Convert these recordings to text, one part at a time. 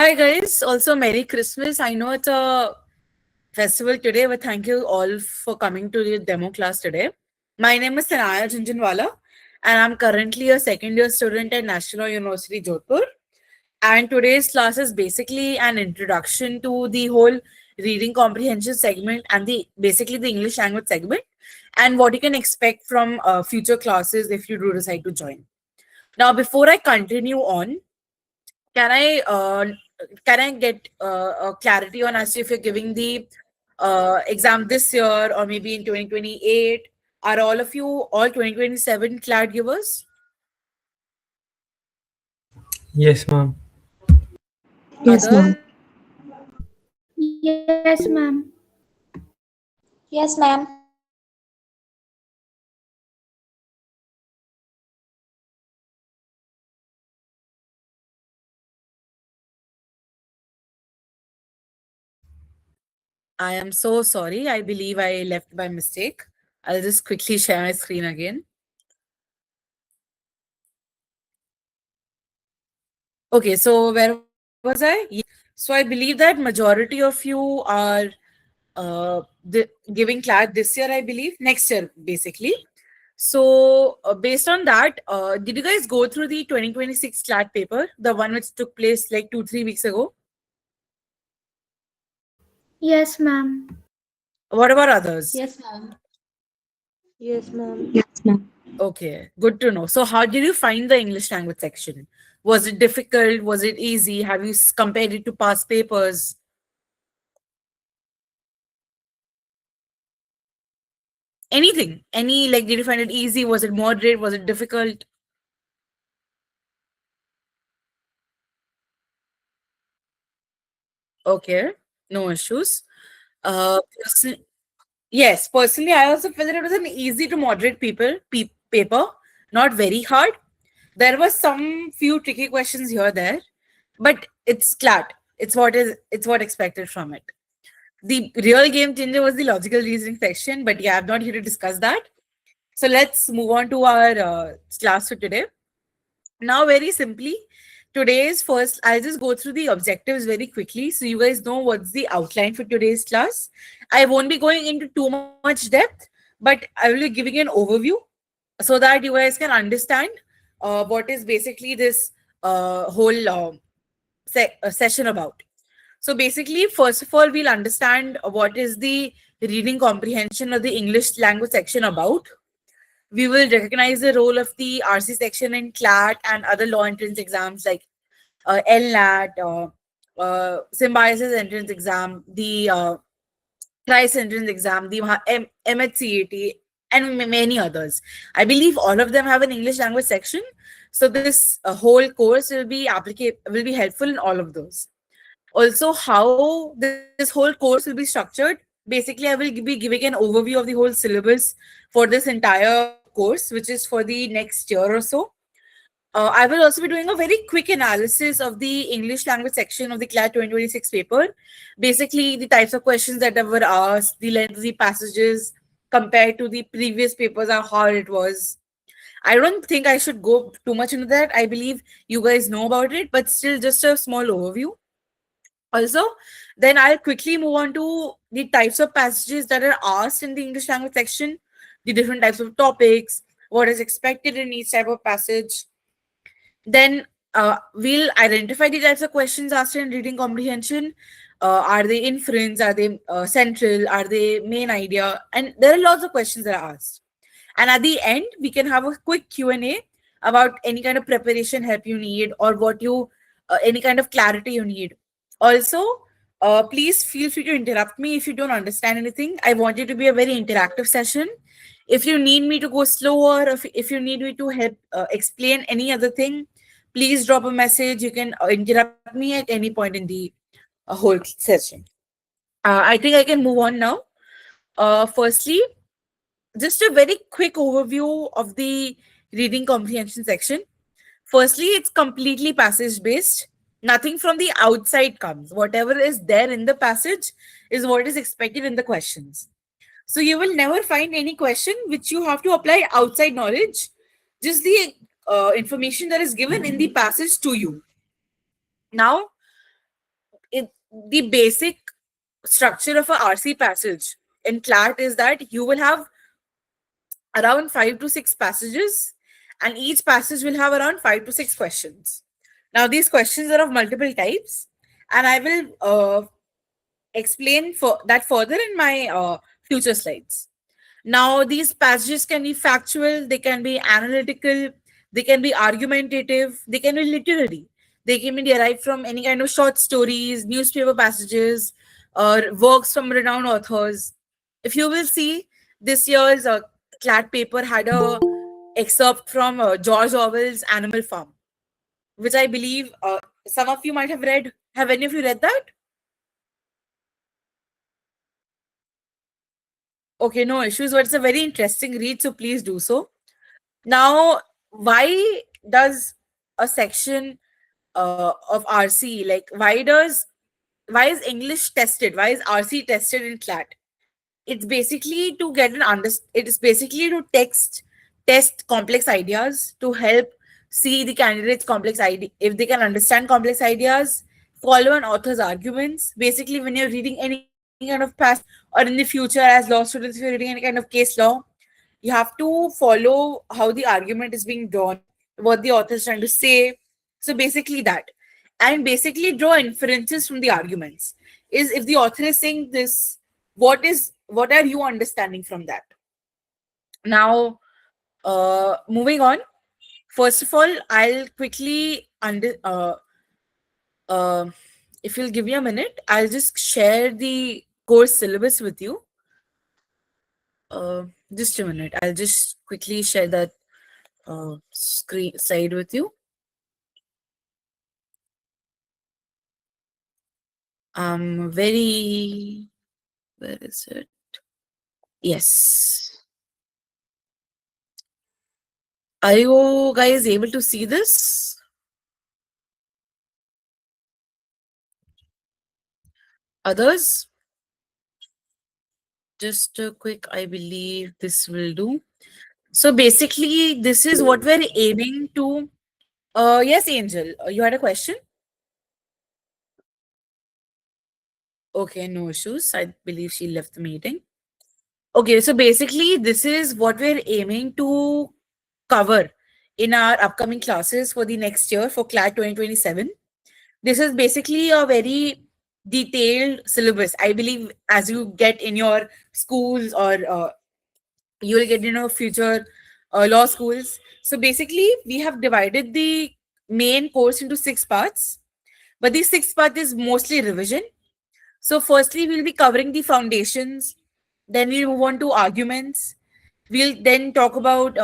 Hi guys, also Merry Christmas. I know it's a festival today, but thank you all for coming to the demo class today. My name is Sanaya Jhunjhunwala, and I'm currently a second year student at National University Jodhpur. And today's class is basically an introduction to the whole reading comprehension segment and the basically the English language segment, and what you can expect from future classes if you do decide to join. Now, before I continue on, can I uh, can I get a clarity on as to if you're giving the exam this year or maybe in 2028? Are all of you all 2027 CLAT givers? Yes, ma'am. Yes, ma'am. Others? Yes, ma'am. Yes, ma'am. I am so sorry. I believe I left by mistake. I'll just quickly share my screen again. Okay, so where was I? So I believe that majority of you are giving CLAT this year, I believe, next year, basically. So, based on that, did you guys go through the 2026 CLAT paper, the one which took place like 2-3 weeks ago? Yes, ma'am. What about others? Yes, ma'am. Yes, ma'am. Yes, ma'am. Okay, good to know. So, how did you find the English language section? Was it difficult? Was it easy? Have you compared it to past papers? Anything? Any, like, did you find it easy? Was it moderate? Was it difficult? Okay, no issues. Person- yes, personally, I also feel that it was an easy to moderate paper, not very hard. There were some few tricky questions here there, but it's flat. It's what expected from it. The real game changer was the logical reasoning section, but yeah, I'm not here to discuss that. So let's move on to our class for today. Now, very simply, today's first, I'll just go through the objectives very quickly so you guys know what's the outline for today's class. I won't be going into too much depth, but I will be giving an overview so that you guys can understand what is basically this whole session about. So, basically, first of all, we'll understand what is the reading comprehension of the English language section about. We will recognize the role of the RC section in CLAT and other law entrance exams like LNAT, Symbiosis entrance exam, the Thrice entrance exam, the MHCAT, and many others. I believe all of them have an English language section. So this whole course will be helpful in all of those. Also, how this whole course will be structured. Basically, I will be giving an overview of the whole syllabus for this entire course, which is for the next year or so. I will also be doing a very quick analysis of the English language section of the CLAT 2026 paper. Basically, the types of questions that were asked, the length of the passages compared to the previous papers, how hard it was. I don't think I should go too much into that. I believe you guys know about it, but still, just a small overview. Also, then I'll quickly move on to the types of passages that are asked in the English language section, the different types of topics, what is expected in each type of passage. Then we'll identify the types of questions asked in reading comprehension. Are they inference? Are they central? Are they main idea? And there are lots of questions that are asked. And at the end, we can have a quick Q&A about any kind of preparation help you need or any kind of clarity you need. Also, please feel free to interrupt me if you don't understand anything. I want it to be a very interactive session. If you need me to go slower, if you need me to help explain any other thing, please drop a message. You can interrupt me at any point in the whole session. I think I can move on now. Firstly, just a very quick overview of the reading comprehension section. Firstly, it's completely passage based. Nothing from the outside comes. Whatever is there in the passage is what is expected in the questions. So you will never find any question which you have to apply outside knowledge, just the information that is given in the passage to you. Now, the basic structure of a RC passage in CLAT is that you will have around 5 to 6 passages, and each passage will have around 5 to 6 questions. Now, these questions are of multiple types, and I will explain for that further in my future slides. Now, these passages can be factual, they can be analytical, they can be argumentative, they can be literary. They can be derived from any kind of short stories, newspaper passages, or works from renowned authors. If you will see, this year's CLAT paper had a excerpt from George Orwell's Animal Farm, which I believe some of you might have read. Have any of you read that? Okay, no issues, but it's a very interesting read, so please do so. Now, why does a section of RC, like why is English tested? Why is RC tested in CLAT? It's basically to get an it is basically to test complex ideas, to help see the candidate's complex idea, if they can understand complex ideas, follow an author's arguments. Basically, when you're reading any kind of past, or in the future as law students, if you're reading any kind of case law, you have to follow how the argument is being drawn, what the author is trying to say. So basically that. And basically draw inferences from the arguments. Is if the author is saying this, what are you understanding from that? Now, moving on. First of all, I'll quickly uh, if you'll give me a minute, I'll just share the course syllabus with you. Just a minute. I'll just quickly share that screen slide with you. Very, where is it? Yes. Are you guys able to see this? Others? Just a quick, I believe this will do. So basically, this is what we're aiming to. Yes, Angel, you had a question? Okay, no issues. I believe she left the meeting. Okay, so basically, this is what we're aiming to cover in our upcoming classes for the next year for CLAT 2027. This is basically a very detailed syllabus. I believe as you get in your schools, or you will get future law schools. So basically, we have divided the main course into 6 parts, but the 6th part is mostly revision. So firstly, we'll be covering the foundations, then we'll move on to arguments. We'll then talk about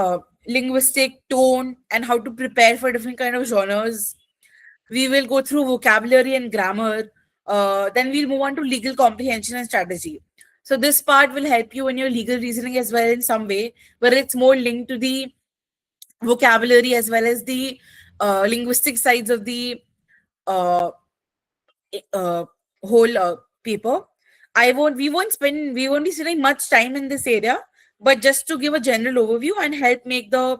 linguistic tone and how to prepare for different kind of genres. We will go through vocabulary and grammar. Then we'll move on to legal comprehension and strategy. So this part will help you in your legal reasoning as well in some way, where it's more linked to the vocabulary as well as the linguistic sides of the uh, uh, whole paper. We won't be spending much time in this area, but just to give a general overview and help make the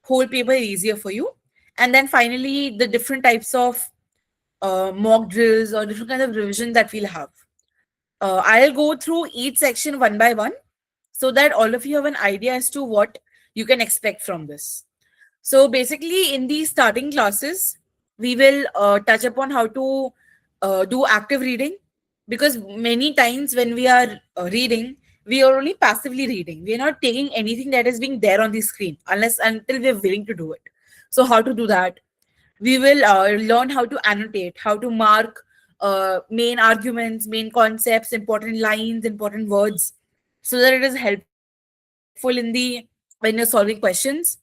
whole paper easier for you. And then finally, the different types of mock drills or different kind of revision that we'll have. I'll go through each section one by one so that all of you have an idea as to what you can expect from this. So basically, in the starting classes, we will touch upon how to do active reading, because many times when we are reading, we are only passively reading. We are not taking anything that is being there on the screen unless until we are willing to do it. So how to do that? We will learn how to annotate, how to mark main arguments, main concepts, important lines, important words, so that it is helpful in the when you're solving questions.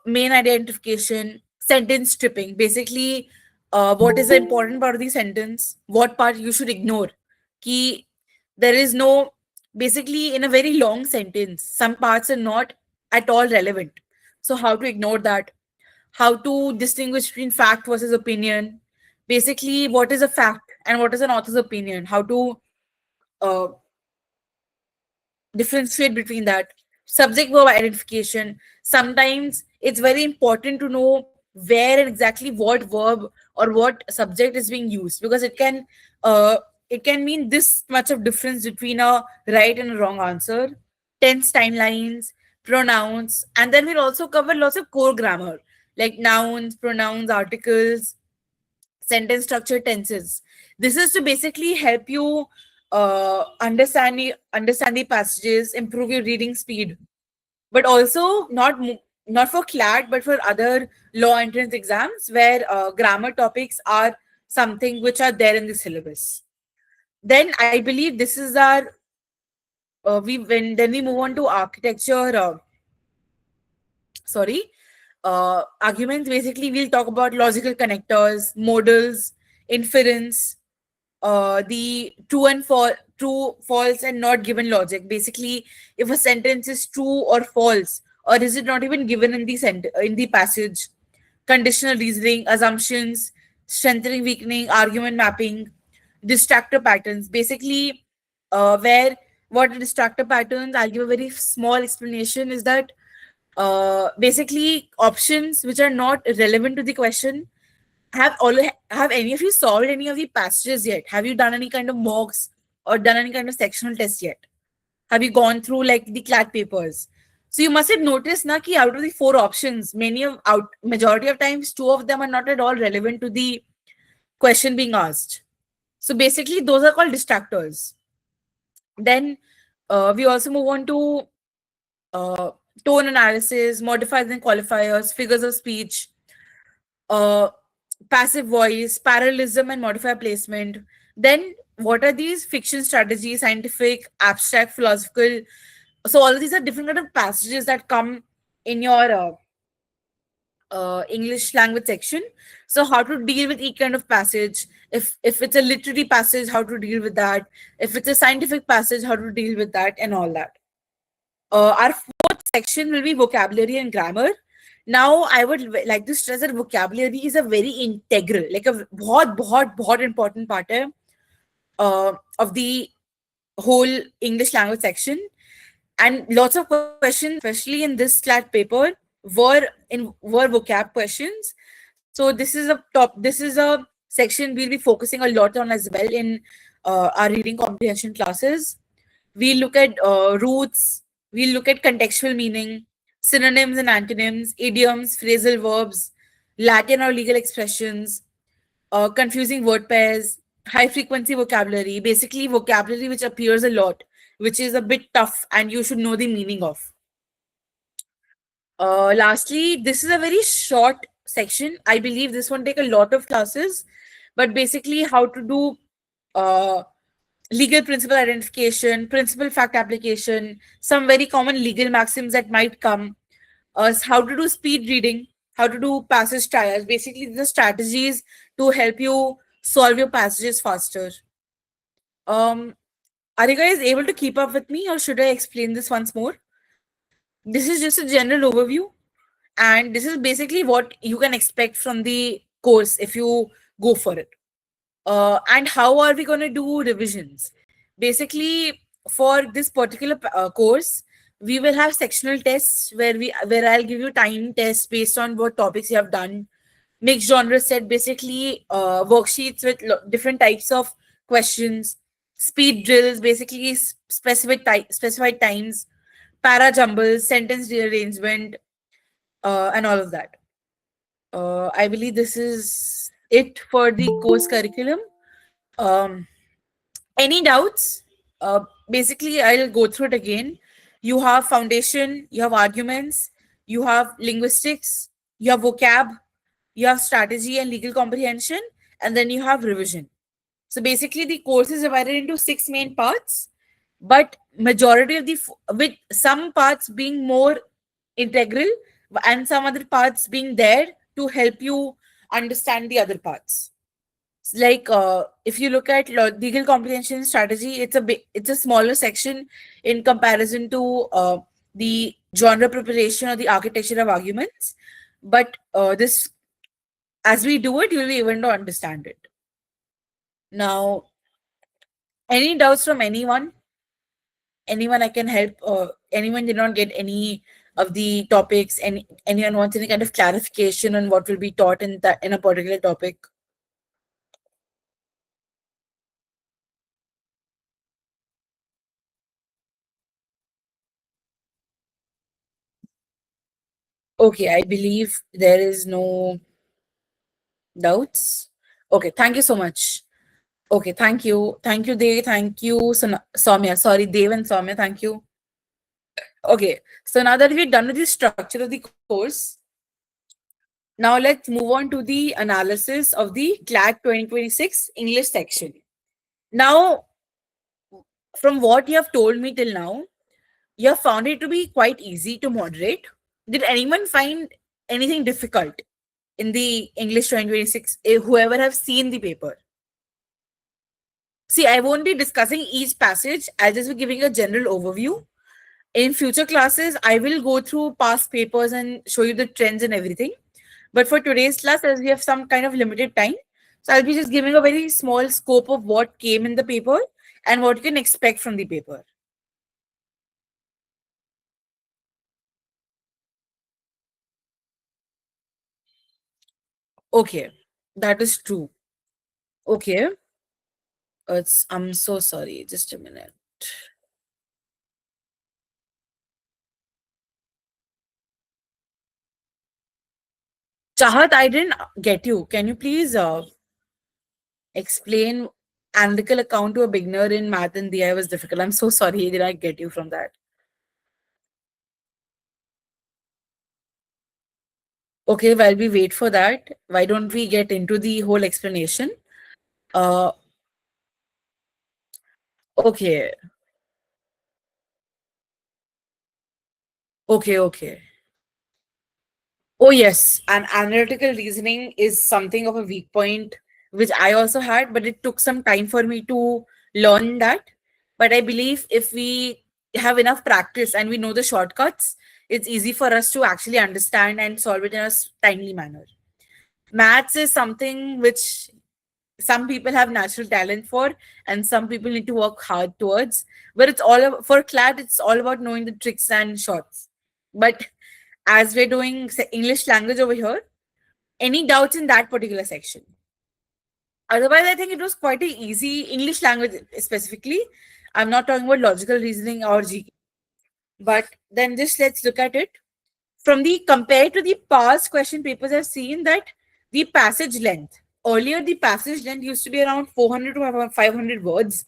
Main identification, sentence stripping, basically what is the important part of the sentence, what part you should ignore. Ki there is no, basically in a very long sentence, some parts are not at all relevant. So how to ignore that? How to distinguish between fact versus opinion? Basically, what is a fact and what is an author's opinion? How to uh, differentiate between that? Subject verb identification. Sometimes it's very important to know where and exactly what verb or what subject is being used, because uh, it can mean this much of difference between a right and a wrong answer. Tense timelines, pronouns, and then we'll also cover lots of core grammar like nouns, pronouns, articles, sentence structure, tenses. This is to basically help you understand the passages, improve your reading speed, but also not for CLAT, but for other law entrance exams where grammar topics are something which are there in the syllabus. Then I believe this is our we when then we move on to architecture. Sorry, arguments. Basically, we'll talk about logical connectors, modals, inference, the true, false, and not given logic. Basically, if a sentence is true or false, or is it not even given in the in the passage. Conditional reasoning, assumptions, strengthening, weakening, argument mapping, distractor patterns. Basically, where what are distractor patterns? I'll give a very small explanation. Is that basically options which are not relevant to the question. Have any of you solved any of the passages yet? Have you done any kind of mocks or done any kind of sectional test yet? Have you gone through like the CLAT papers? So you must have noticed na ki out of the four options, majority of times two of them are not at all relevant to the question being asked. So basically those are called distractors. Then we also move on to uh, tone analysis, modifiers and qualifiers, figures of speech, uh, passive voice, parallelism, and modifier placement. Then, what are these? Fiction strategy, scientific, abstract, philosophical. So, all of these are different kind of passages that come in your English language section. So, how to deal with each kind of passage. If it's a literary passage, how to deal with that. If it's a scientific passage, how to deal with that, and all that. Our fourth section will be vocabulary and grammar. Now, I would like to stress that vocabulary is a very integral, like a बहुत important part of the whole English language section. And lots of questions, especially in this CLAT paper, were vocab questions. So this is a section we'll be focusing a lot on as well in our reading comprehension classes. We look at roots, we look at contextual meaning, synonyms and antonyms, idioms, phrasal verbs, Latin or legal expressions, confusing word pairs, high frequency vocabulary, basically vocabulary which appears a lot, which is a bit tough and you should know the meaning of. Lastly, this is a very short section. I believe this won't take a lot of classes, but basically how to do uh, legal principle identification, principal fact application, some very common legal maxims that might come, how to do speed reading, how to do passage trials, basically the strategies to help you solve your passages faster. Um, are you guys able to keep up with me, or should I explain this once more? This is just a general overview, and this is basically what you can expect from the course if you go for it. And how are we going to do revisions? Basically, for this particular course, we will have sectional tests where I'll give you time tests based on what topics you have done. Mixed genre set, basically worksheets with different types of questions. Speed drills, basically specified times. Para jumbles, sentence rearrangement, and all of that. I believe this is it for the course curriculum. Um, any doubts? Basically, I'll go through it again. You have foundation, you have arguments, you have linguistics, you have vocab, you have strategy and legal comprehension, and then you have revision. So basically, the course is divided into six main parts, but majority of with some parts being more integral and some other parts being there to help you understand the other parts. Like if you look at legal comprehension strategy, it's a smaller section in comparison to the genre preparation or the architecture of arguments, but this as we do it you'll be able to understand it. Now, any doubts from anyone? Anyone I can help? Anyone did not get any of the topics, and anyone wants any kind of clarification on what will be taught in that in a particular topic? Okay, I believe there is no doubts. Okay, thank you so much. Okay, thank you, Dev, thank you, Soumya. Sorry, Dev and Soumya, thank you. Okay, so now that we're done with the structure of the course, now let's move on to the analysis of the CLAT 2026 English section. Now, from what you have told me till now, you have found it to be quite easy to moderate. Did anyone find anything difficult in the English 2026? Whoever have seen the paper. See, I won't be discussing each passage. I'll just be giving a general overview. In future classes, I will go through past papers and show you the trends and everything. But for today's class, as we have some kind of limited time, so I'll be just giving a very small scope of what came in the paper and what you can expect from the paper. Okay, that is true. Okay, I'm so sorry. Just a minute. Chahat, I didn't get you. Can you please explain analytical account to a beginner in math and DI was difficult? I'm so sorry. Did I get you from that? Okay, while we wait for that, why don't we get into the whole explanation? Uh, okay, okay. Oh, yes. And analytical reasoning is something of a weak point, which I also had, but it took some time for me to learn that. But I believe if we have enough practice and we know the shortcuts, it's easy for us to actually understand and solve it in a timely manner. Maths is something which some people have natural talent for, and some people need to work hard towards. But it's for CLAT, it's all about knowing the tricks and shots. But as we're doing English language over here, any doubts in that particular section? Otherwise, I think it was quite an easy English language specifically. I'm not talking about logical reasoning or GK. But then just let's look at it. From the compared to the past question papers, I've seen that the passage length. Earlier, the passage length used to be around 400 to around 500 words.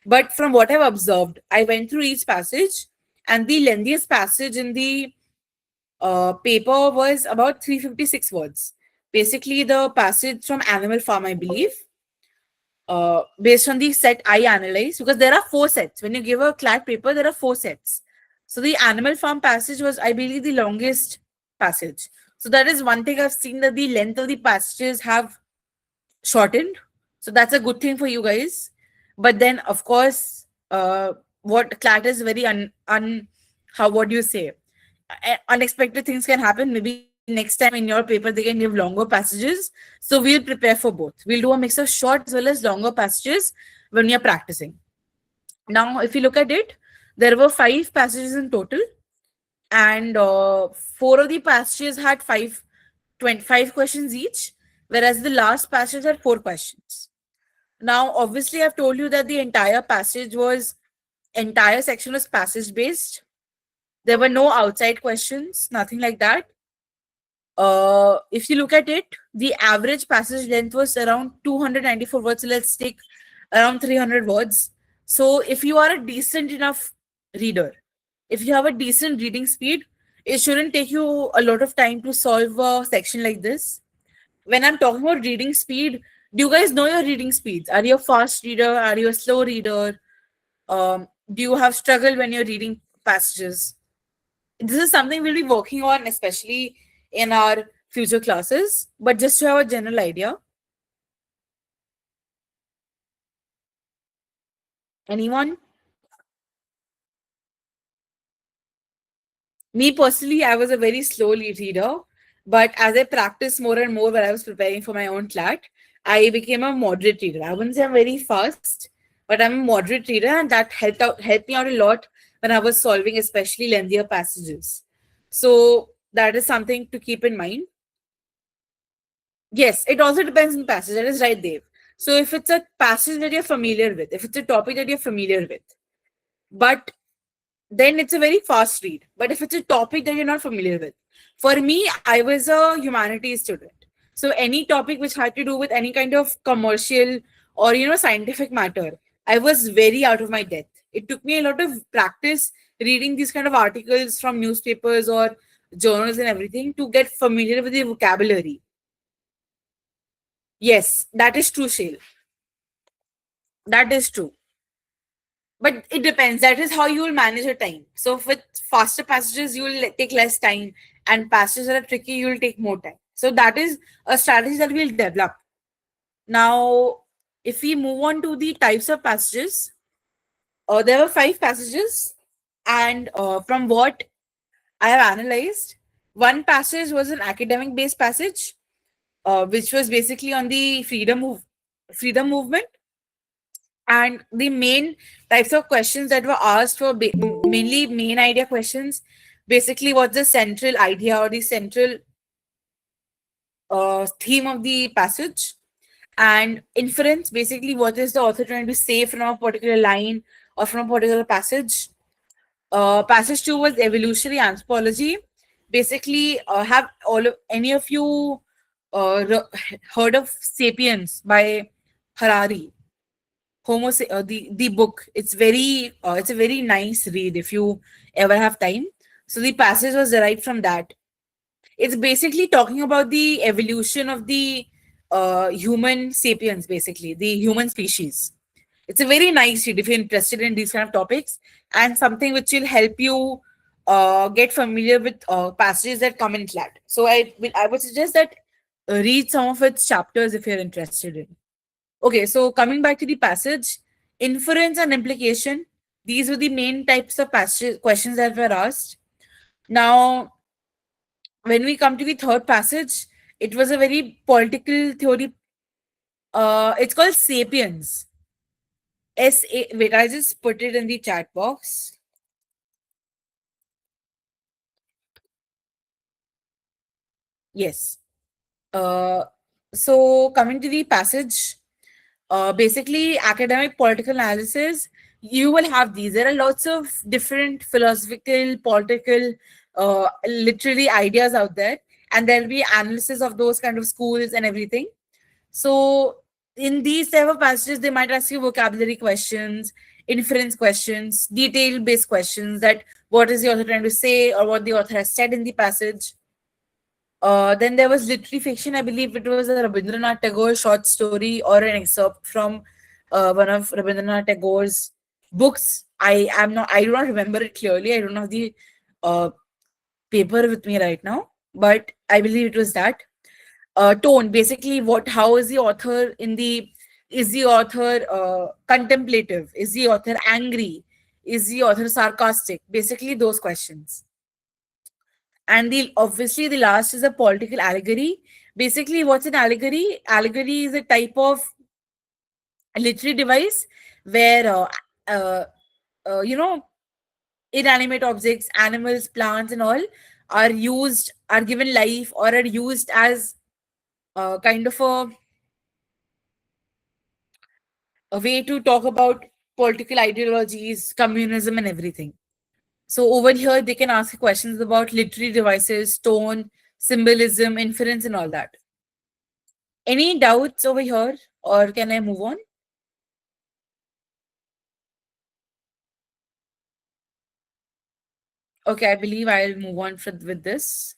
But from what I've observed, I went through each passage, and the lengthiest passage in the paper was about 356 words. Basically, the passage from Animal Farm, I believe, based on the set I analyzed, because there are 4 sets. When you give a CLAT paper, there are 4 sets. So the Animal Farm passage was, I believe, the longest passage. So that is one thing I've seen, that the length of the passages have shortened. So that's a good thing for you guys. But then, of course, what CLAT is very what do you say? Unexpected things can happen. Maybe next time in your paper they can give longer passages. So we'll prepare for both. We'll do a mix of short as well as longer passages when we are practicing. Now, if you look at it, there were 5 passages in total, and 4 of the passages had 25 questions each, whereas the last passage had 4 questions. Now, obviously, I've told you that the entire section was passage based. There were no outside questions, nothing like that. If you look at it, the average passage length was around 294 words. So let's take around 300 words. So if you are a decent enough reader, if you have a decent reading speed, it shouldn't take you a lot of time to solve a section like this. When I'm talking about reading speed, do you guys know your reading speeds? Are you a fast reader? Are you a slow reader? Do you have struggle when you're reading passages? This is something we'll be working on, especially in our future classes, but just to have a general idea. Anyone? Me personally, I was a very slow reader, but as I practiced more and more when I was preparing for my own CLAT, I became a moderate reader. I wouldn't say I'm very fast, but I'm a moderate reader, and that helped me out a lot when I was solving especially lengthier passages. So that is something to keep in mind. Yes, it also depends on the passage. That is right, Dave. So if it's a passage that you're familiar with, if it's a topic that you're familiar with, but then it's a very fast read. But if it's a topic that you're not familiar with, for me, I was a humanities student. So any topic which had to do with any kind of commercial or scientific matter, I was very out of my depth. It took me a lot of practice reading these kind of articles from newspapers or journals and everything to get familiar with the vocabulary. Yes, that is true, Shale. That is true. But it depends. That is how you will manage your time. So with faster passages, you will take less time, and passages that are tricky, you will take more time. So that is a strategy that we'll develop. Now, if we move on to the types of passages, there were 5 passages, and from what I have analyzed, one passage was an academic-based passage, which was basically on the freedom movement. And the main types of questions that were asked were mainly main idea questions. Basically, what's the central idea or the central theme of the passage? And inference, basically, what is the author trying to say from a particular line or from a particular passage? Passage 2 was evolutionary anthropology. Basically, have any of you heard of *Sapiens* by Harari? The book. It's a very nice read if you ever have time. So the passage was derived from that. It's basically talking about the evolution of the human sapiens, basically the human species. It's a very nice read if you're interested in these kind of topics, and something which will help you get familiar with passages that come in CLAT. So I would suggest that read some of its chapters if you're interested in. Okay, so coming back to the passage, inference and implication, these were the main types of passage questions that were asked. Now, when we come to the third passage, it was a very political theory. It's called Sapiens. Wait, I just put it in the chat box. Yes. Uh, so coming to the passage, basically academic political analysis, you will have these. There are lots of different philosophical, political, literary ideas out there, and there'll be analysis of those kind of schools and everything. So in these type of passages, they might ask you vocabulary questions, inference questions, detail based questions, that what is the author trying to say or what the author has said in the passage. Then there was literary fiction. I believe it was a Rabindranath Tagore short story or an excerpt from one of Rabindranath Tagore's books. I do not remember it clearly. I don't have the uh, paper with me right now, but I believe it was that. Tone, basically, how is the author is the author contemplative? Is the author angry? Is the author sarcastic? Basically, those questions. And obviously the last is a political allegory. Basically, what's an allegory? Allegory is a type of literary device where uh, you know, inanimate objects, animals, plants, and all are given life or are used as kind of a way to talk about political ideologies, communism, and everything. So over here, they can ask questions about literary devices, tone, symbolism, inference, and all that. Any doubts over here, or can I move on? Okay, I believe I'll move on with this.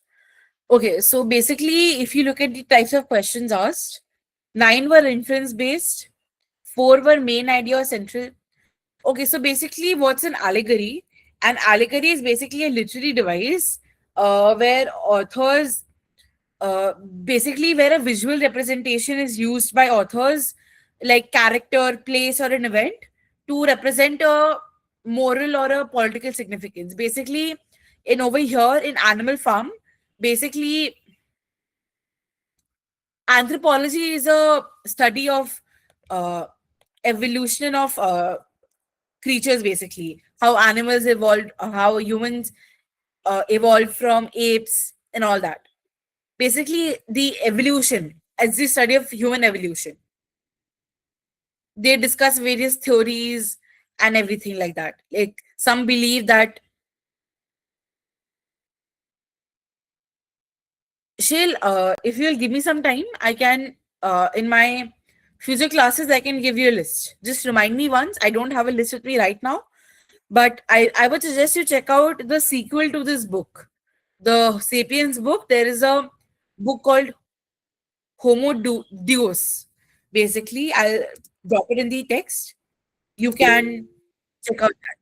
Okay, so basically, if you look at the types of questions asked, 9 were inference based, 4 were main idea or central. Okay, so basically, what's an allegory? An allegory is basically a literary device where authors uh, basically where a visual representation is used by authors, like character, place, or an event, to represent a moral or a political significance. Basically, in over here in Animal Farm, basically anthropology is a study of uh, evolution of creatures, basically how animals evolved, how humans evolved from apes and all that. Basically, the evolution, as the study of human evolution. They discuss various theories and everything like that. Like some believe that Shil, if you'll give me some time, I can in my future classes I can give you a list. Just remind me once. I don't have a list with me right now, but I would suggest you check out the sequel to this book, the Sapiens book. There is a book called Deus. Basically, I'll drop it in the text. You can check out that.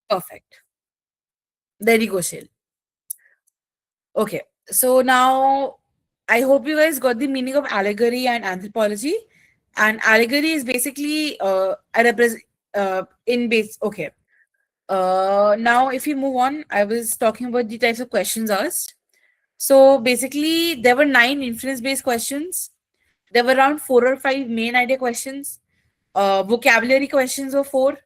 Perfect. There you go, Shil. Okay, so now I hope you guys got the meaning of allegory and anthropology. And allegory is basically a represent in base. Okay. Now, if you move on, I was talking about the types of questions asked. So basically, there were 9 inference-based questions. There were around 4 or 5 main idea questions. Vocabulary questions were 4.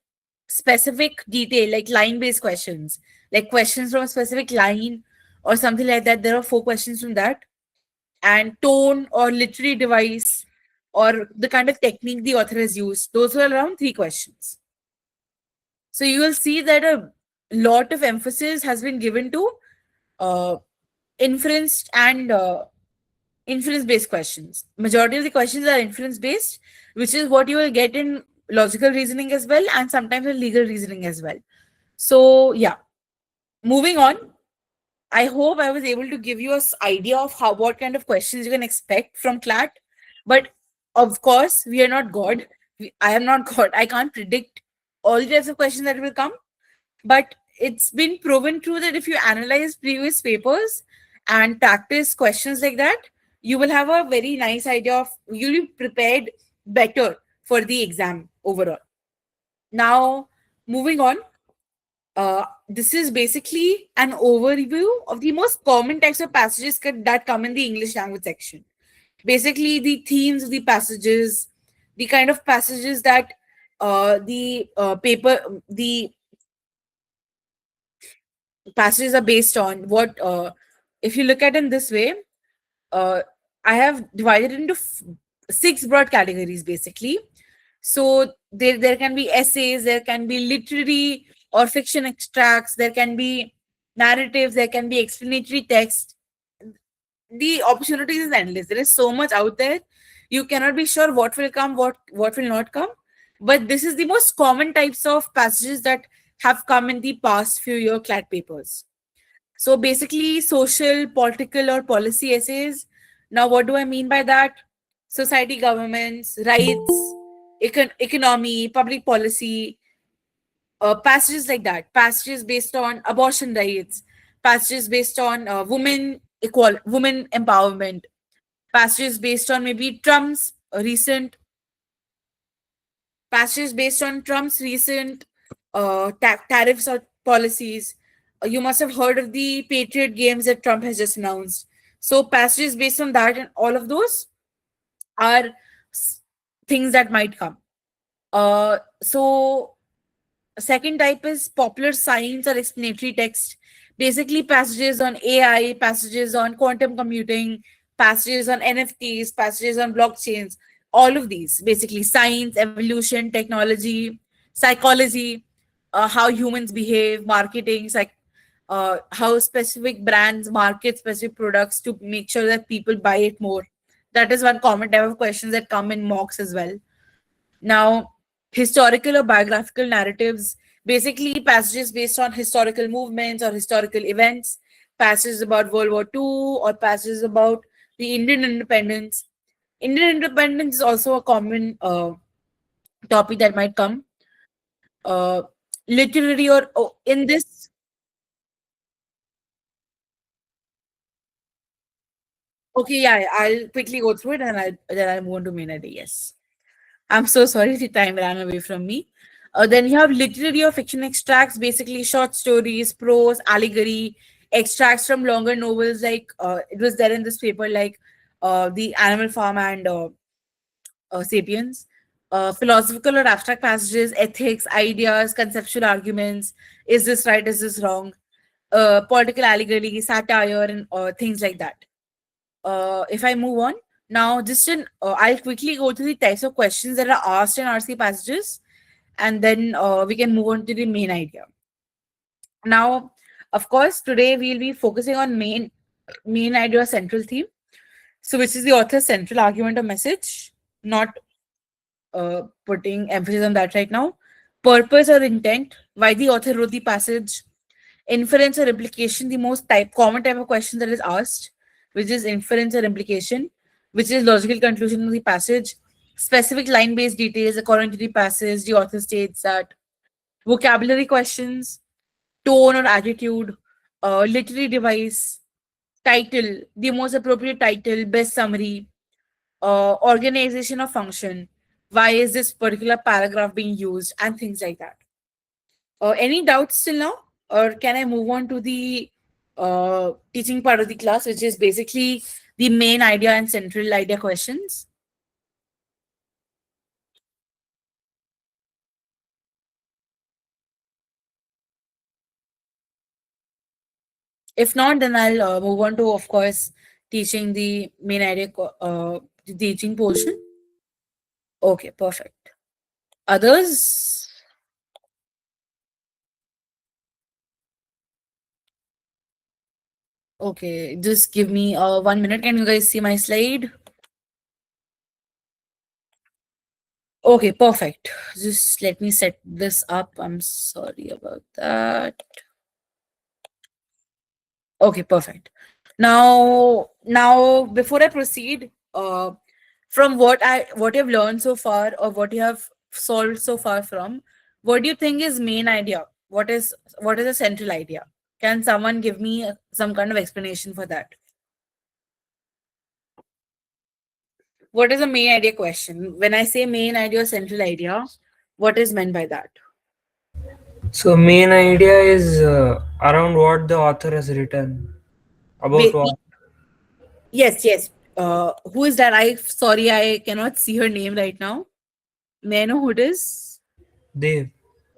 Specific detail, like line-based questions, like questions from a specific line or something like that. There are 4 questions from that. And tone or literary device or the kind of technique the author has used. Those were around 3 questions. So you will see that a lot of emphasis has been given to uh, inference and inference based questions. Majority of the questions are inference based, which is what you will get in logical reasoning as well, and sometimes in legal reasoning as well. So yeah, moving on. I hope I was able to give you an idea of how what kind of questions you can expect from CLAT. But of course, we are not God. I am not God. I can't predict all the types of questions that will come. But it's been proven true that if you analyze previous papers and practice questions like that, you will have a very nice idea of you'll be prepared better for the exam overall. Now, moving on. This is basically an overview of the most common types of passages that come in the English language section. Basically, the themes of the passages, the kind of passages that the passages are based on. What if you look at it in this way? Uh, I have divided into 6 broad categories basically. So there can be essays, there can be literary or fiction extracts, there can be narratives, there can be explanatory text. The opportunities is endless. There is so much out there. You cannot be sure what will come, what will not come. But this is the most common types of passages that have come in the past few year CLAT papers. So basically, social, political, or policy essays. Now, what do I mean by that? Society, governments, rights, economy, public policy, passages like that. Passages based on abortion rights, passages based on women empowerment, passages based on maybe Trump's recent passages based on Trump's recent tariffs or policies. You must have heard of the Patriot Games that Trump has just announced. So passages based on that and all of those are things that might come. So second type is popular science or explanatory text. Basically, passages on AI, passages on quantum computing, passages on NFTs, passages on blockchains, all of these. Basically, science, evolution, technology, psychology, how humans behave, marketing, how specific brands market specific products to make sure that people buy it more. That is one common type of questions that come in mocks as well. Now, historical or biographical narratives, basically passages based on historical movements or historical events, passages about World War II or passages about the Indian independence. Indian independence is also a common topic that might come. Uh, Literary or in this, okay, yeah, I'll quickly go through it and I'll move on to main idea. Yes. I'm so sorry the time ran away from me. Then you have literary or fiction extracts, basically short stories, prose, allegory, extracts from longer novels, like it was there in this paper, like The Animal Farm and Sapiens. philosophical or abstract passages, ethics, ideas, conceptual arguments. Is this right? Is this wrong? Political allegory, satire, and things like that. If I move on now, I'll quickly go through the types of questions that are asked in RC passages, and then we can move on to the main idea. Now, of course, today we'll be focusing on main idea, central theme. So, which is the author's central argument or message? Not putting emphasis on that right now. Purpose or intent, why the author wrote the passage. Inference or implication, the most common type of question that is asked, which is inference or implication, which is logical conclusion of the passage. Specific line-based details according to the passage, the author states that. Vocabulary questions, tone or attitude, literary device, title, the most appropriate title, best summary, organization or function, why is this particular paragraph being used, and things like that. Any doubts till now, or can I move on to the teaching part of the class, which is basically the main idea and central idea questions? If not, then I'll move on to, of course, teaching the main idea, the teaching portion. Okay, perfect. Others? Okay, just give me 1 minute. Can you guys see my slide? Okay, perfect. Just let me set this up. I'm sorry about that. Okay, perfect. Now, before I proceed, from what you've learned so far, or what you have solved so far from, what do you think is main idea? What is the central idea? Can someone give me some kind of explanation for that? What is the main idea question? When I say main idea or central idea, what is meant by that? So main idea is around what the author has written about Ba- what. yes. Who is that? Sorry, I cannot see her name right now. May I know who it is? Dev.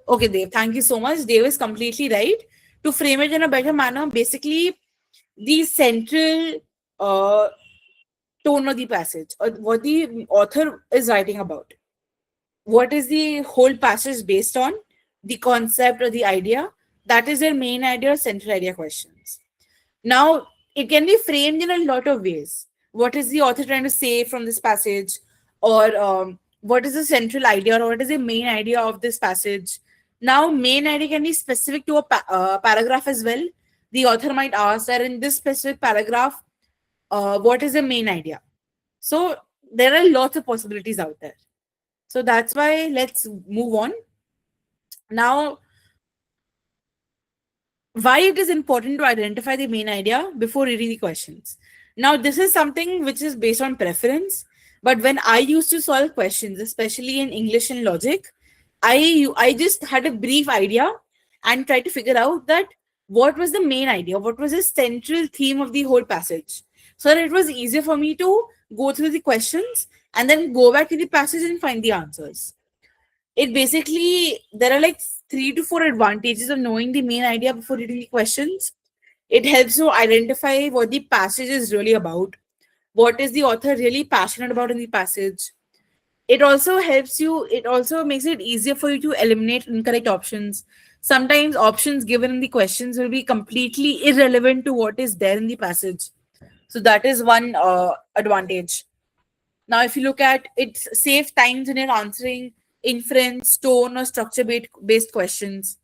Okay, Dev. Thank you so much. Dev is completely right. To frame it in a better manner, basically, the central tone of the passage, or what the author is writing about. What is the whole passage based on? The concept or the idea. That is their main idea or central idea questions. Now, it can be framed in a lot of ways. What is the author trying to say from this passage? Or what is the central idea, or what is the main idea of this passage? Now, main idea can be specific to a paragraph as well. The author might ask that in this specific paragraph, what is the main idea? So, there are lots of possibilities out there. So, that's why let's move on. Now, why it is important to identify the main idea before reading the questions. Now, this is something which is based on preference, but when I used to solve questions, especially in English and logic, I just had a brief idea and tried to figure out that what was the main idea, what was the central theme of the whole passage. So that it was easier for me to go through the questions and then go back to the passage and find the answers. It basically, there are like 3 to 4 advantages of knowing the main idea before reading the questions. It helps you identify what the passage is really about, what is the author really passionate about in the passage. It also makes it easier for you to eliminate incorrect options. Sometimes options given in the questions will be completely irrelevant to what is there in the passage. So that is one advantage. Now, if you look at it, save times when you're answering inference, tone, or structure-based questions.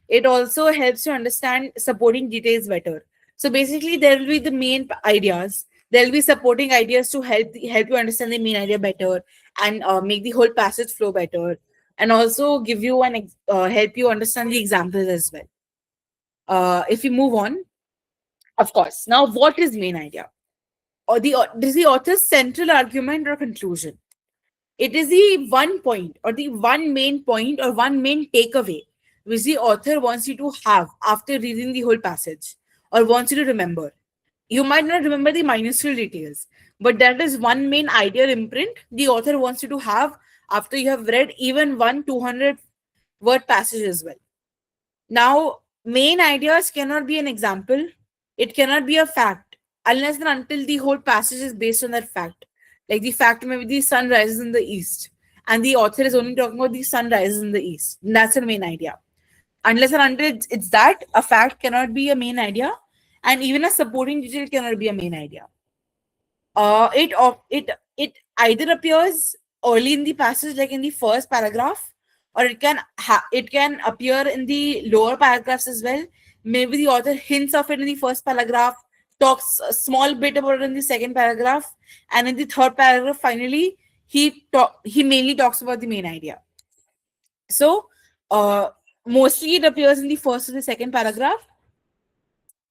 It also helps you understand supporting details better. So basically, there will be the main ideas. There will be supporting ideas to help you understand the main idea better and make the whole passage flow better, and also give you help you understand the examples as well. If you move on, of course. Now, what is main idea? Or is the author's central argument or conclusion? It is the one point, or the one main point, or one main takeaway which the author wants you to have after reading the whole passage, or wants you to remember. You might not remember the minuscule details, but that is one main idea or imprint the author wants you to have after you have read even one 200 word passage as well. Now, main ideas cannot be an example. It cannot be a fact unless and until the whole passage is based on that fact. Like the fact maybe the sun rises in the east, and the author is only talking about the sun rises in the east. And that's the main idea. Unless and until it's that, a fact cannot be a main idea, and even a supporting detail cannot be a main idea. It either appears early in the passage, like in the first paragraph, or it can appear in the lower paragraphs as well. Maybe the author hints of it in the first paragraph, talks a small bit about it in the second paragraph, and in the third paragraph, finally, he mainly talks about the main idea. So, mostly it appears in the first or the second paragraph,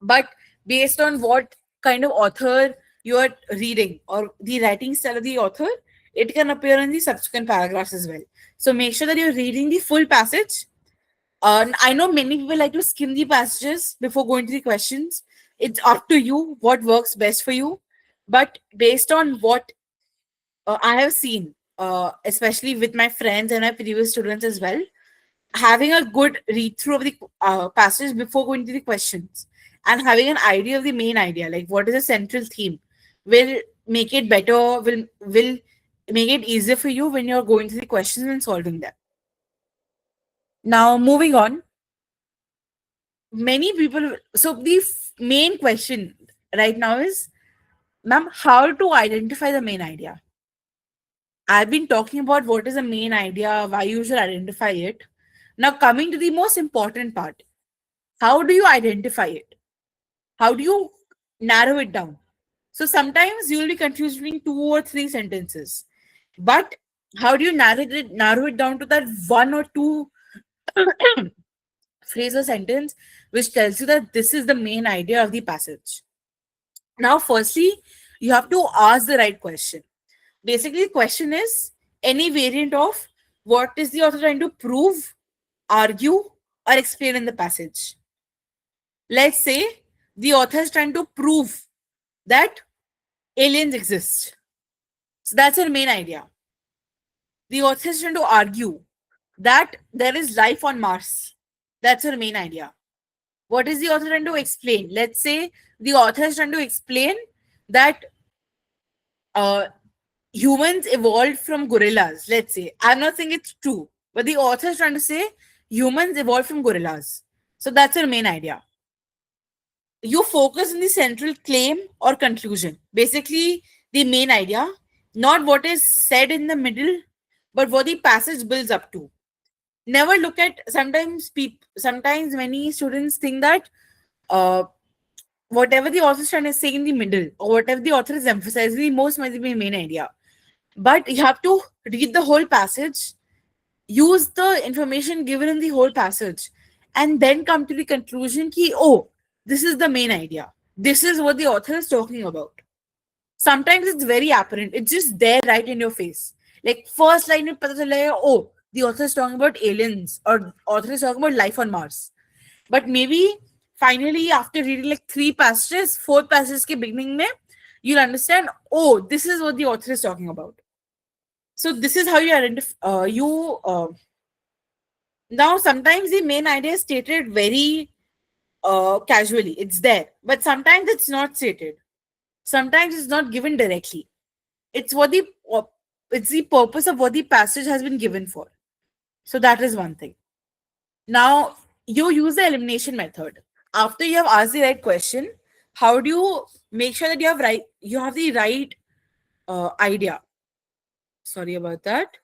but based on what kind of author you are reading or the writing style of the author, it can appear in the subsequent paragraphs as well. So make sure that you're reading the full passage. I know many people like to skim the passages before going to the questions. It's up to you what works best for you. But based on what I have seen, especially with my friends and my previous students as well, having a good read through of the passage before going to the questions and having an idea of the main idea, like what is the central theme, will make it better, will make it easier for you when you're going through the questions and solving them. Now, moving on, many people. So the main question right now is, ma'am, how to identify the main idea? I've been talking about what is the main idea, why you should identify it. Now, coming to the most important part, how do you identify it? How do you narrow it down? So sometimes you'll be confused between 2 or 3 sentences. But how do you narrow it down to that 1 or 2 phrase or sentence which tells you that this is the main idea of the passage? Now, firstly, you have to ask the right question. Basically, the question is any variant of what is the author trying to prove, argue, or explain in the passage. Let's say the author is trying to prove that aliens exist. So that's her main idea. The author is trying to argue that there is life on Mars. That's her main idea. What is the author trying to explain? Let's say the author is trying to explain that uh, humans evolved from gorillas. Let's say. I'm not saying it's true, but the author is trying to say humans evolved from gorillas. So that's her main idea. You focus on the central claim or conclusion. Basically, the main idea, not what is said in the middle, but what the passage builds up to. Never look at sometimes many students think that whatever the author is trying to say in the middle or whatever the author is emphasizing the most might be the main idea. But you have to read the whole passage, use the information given in the whole passage, and then come to the conclusion ki, oh, this is the main idea. This is what the author is talking about. Sometimes it's very apparent. It's just there right in your face. Like first line, mein pata chala hai, oh, the author is talking about aliens or author is talking about life on Mars. But maybe finally, after reading like 3 passages, 4th passage ke beginning mein, you'll understand, oh, this is what the author is talking about. So this is how you identify. Now sometimes the main idea is stated very casually. It's there, but sometimes it's not stated. Sometimes it's not given directly. It's it's the purpose of what the passage has been given for. So that is one thing. Now you use the elimination method. After you have asked the right question, how do you make sure that you have the right idea? Sorry about that.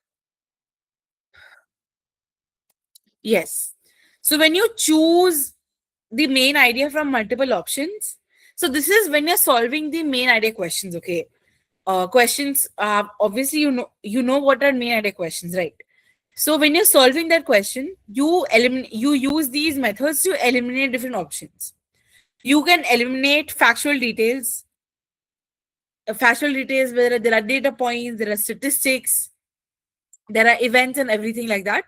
Yes. So when you choose the main idea from multiple options, so this is when you're solving the main idea questions. Okay. Questions. Obviously, you know what are main idea questions, right? So when you're solving that question, you use these methods to eliminate different options. You can eliminate factual details. Factual details where there are data points, there are statistics, there are events and everything like that,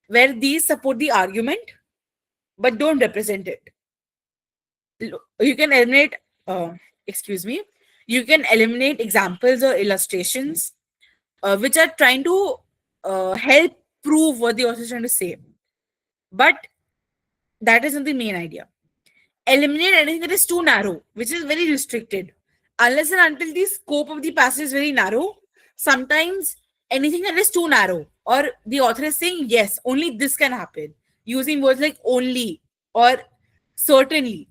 where these support the argument but don't represent it. You can eliminate, excuse me, you can eliminate examples or illustrations which are trying to help prove what the author is trying to say. But that isn't the main idea. Eliminate anything that is too narrow, which is very restricted. Unless and until the scope of the passage is very narrow, sometimes anything that is too narrow, or the author is saying, yes, only this can happen, using words like only or certainly.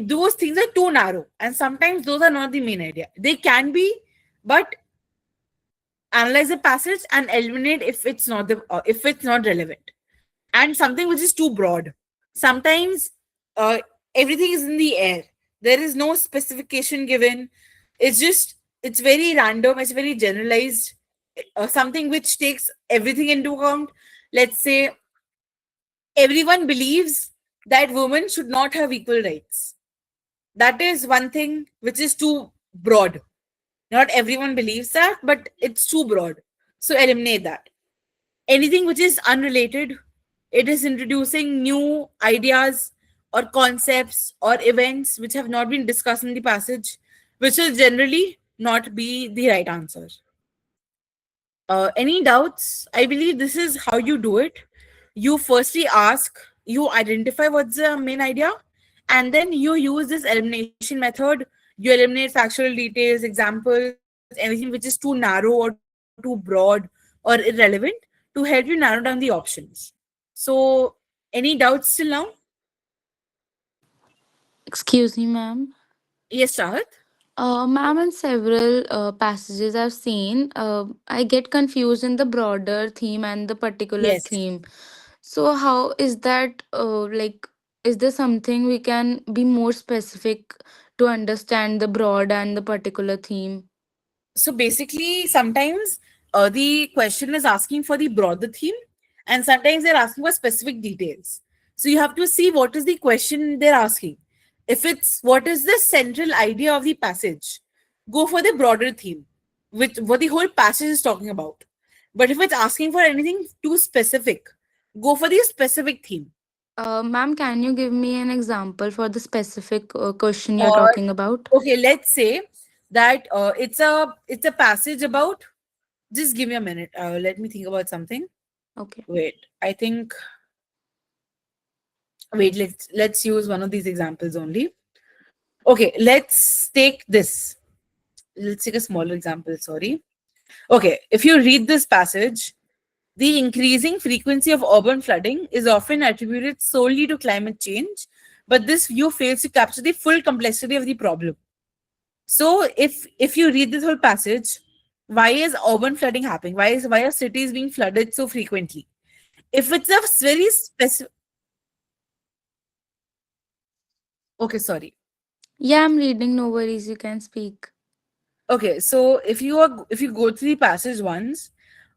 Those things are too narrow, and sometimes those are not the main idea. They can be, but analyze the passage and eliminate if it's not relevant. And something which is too broad. Sometimes uh, everything is in the air. There is no specification given. It's very random. It's very generalized. Something which takes everything into account. Let's say everyone believes that women should not have equal rights. That is one thing which is too broad. Not everyone believes that, but it's too broad. So eliminate that. Anything which is unrelated, it is introducing new ideas or concepts or events which have not been discussed in the passage, which will generally not be the right answer. Any doubts? I believe this is how you do it. You firstly ask, you identify what's the main idea, and then you use this elimination method. You eliminate factual details, examples, anything which is too narrow or too broad or irrelevant to help you narrow down the options. So, any doubts till now? Excuse me, ma'am. Yes, Chahat? Ma'am, in several passages I've seen, I get confused in the broader theme and the particular Yes. theme. So, how is that? Is there something we can be more specific to understand the broad and the particular theme? So basically, sometimes the question is asking for the broader theme, and sometimes they're asking for specific details. So you have to see what is the question they're asking. If it's what is the central idea of the passage, go for the broader theme, which what the whole passage is talking about. But if it's asking for anything too specific, go for the specific theme. Ma'am, can you give me an example for the specific question you're Or talking about? okay, let's say that it's a passage about. Just give me a minute. Let me think about something. Okay. Wait, I think. Wait, let's use one of these examples only. Okay, let's take this. Let's take a smaller example. Sorry. Okay, if you read this passage, the increasing frequency of urban flooding is often attributed solely to climate change, but this view fails to capture the full complexity of the problem. So, if you read this whole passage, why is urban flooding happening? Why are cities being flooded so frequently? If it's a very specific, okay, sorry. Yeah, I'm reading. No worries. You can speak. Okay, so if you go through the passage once,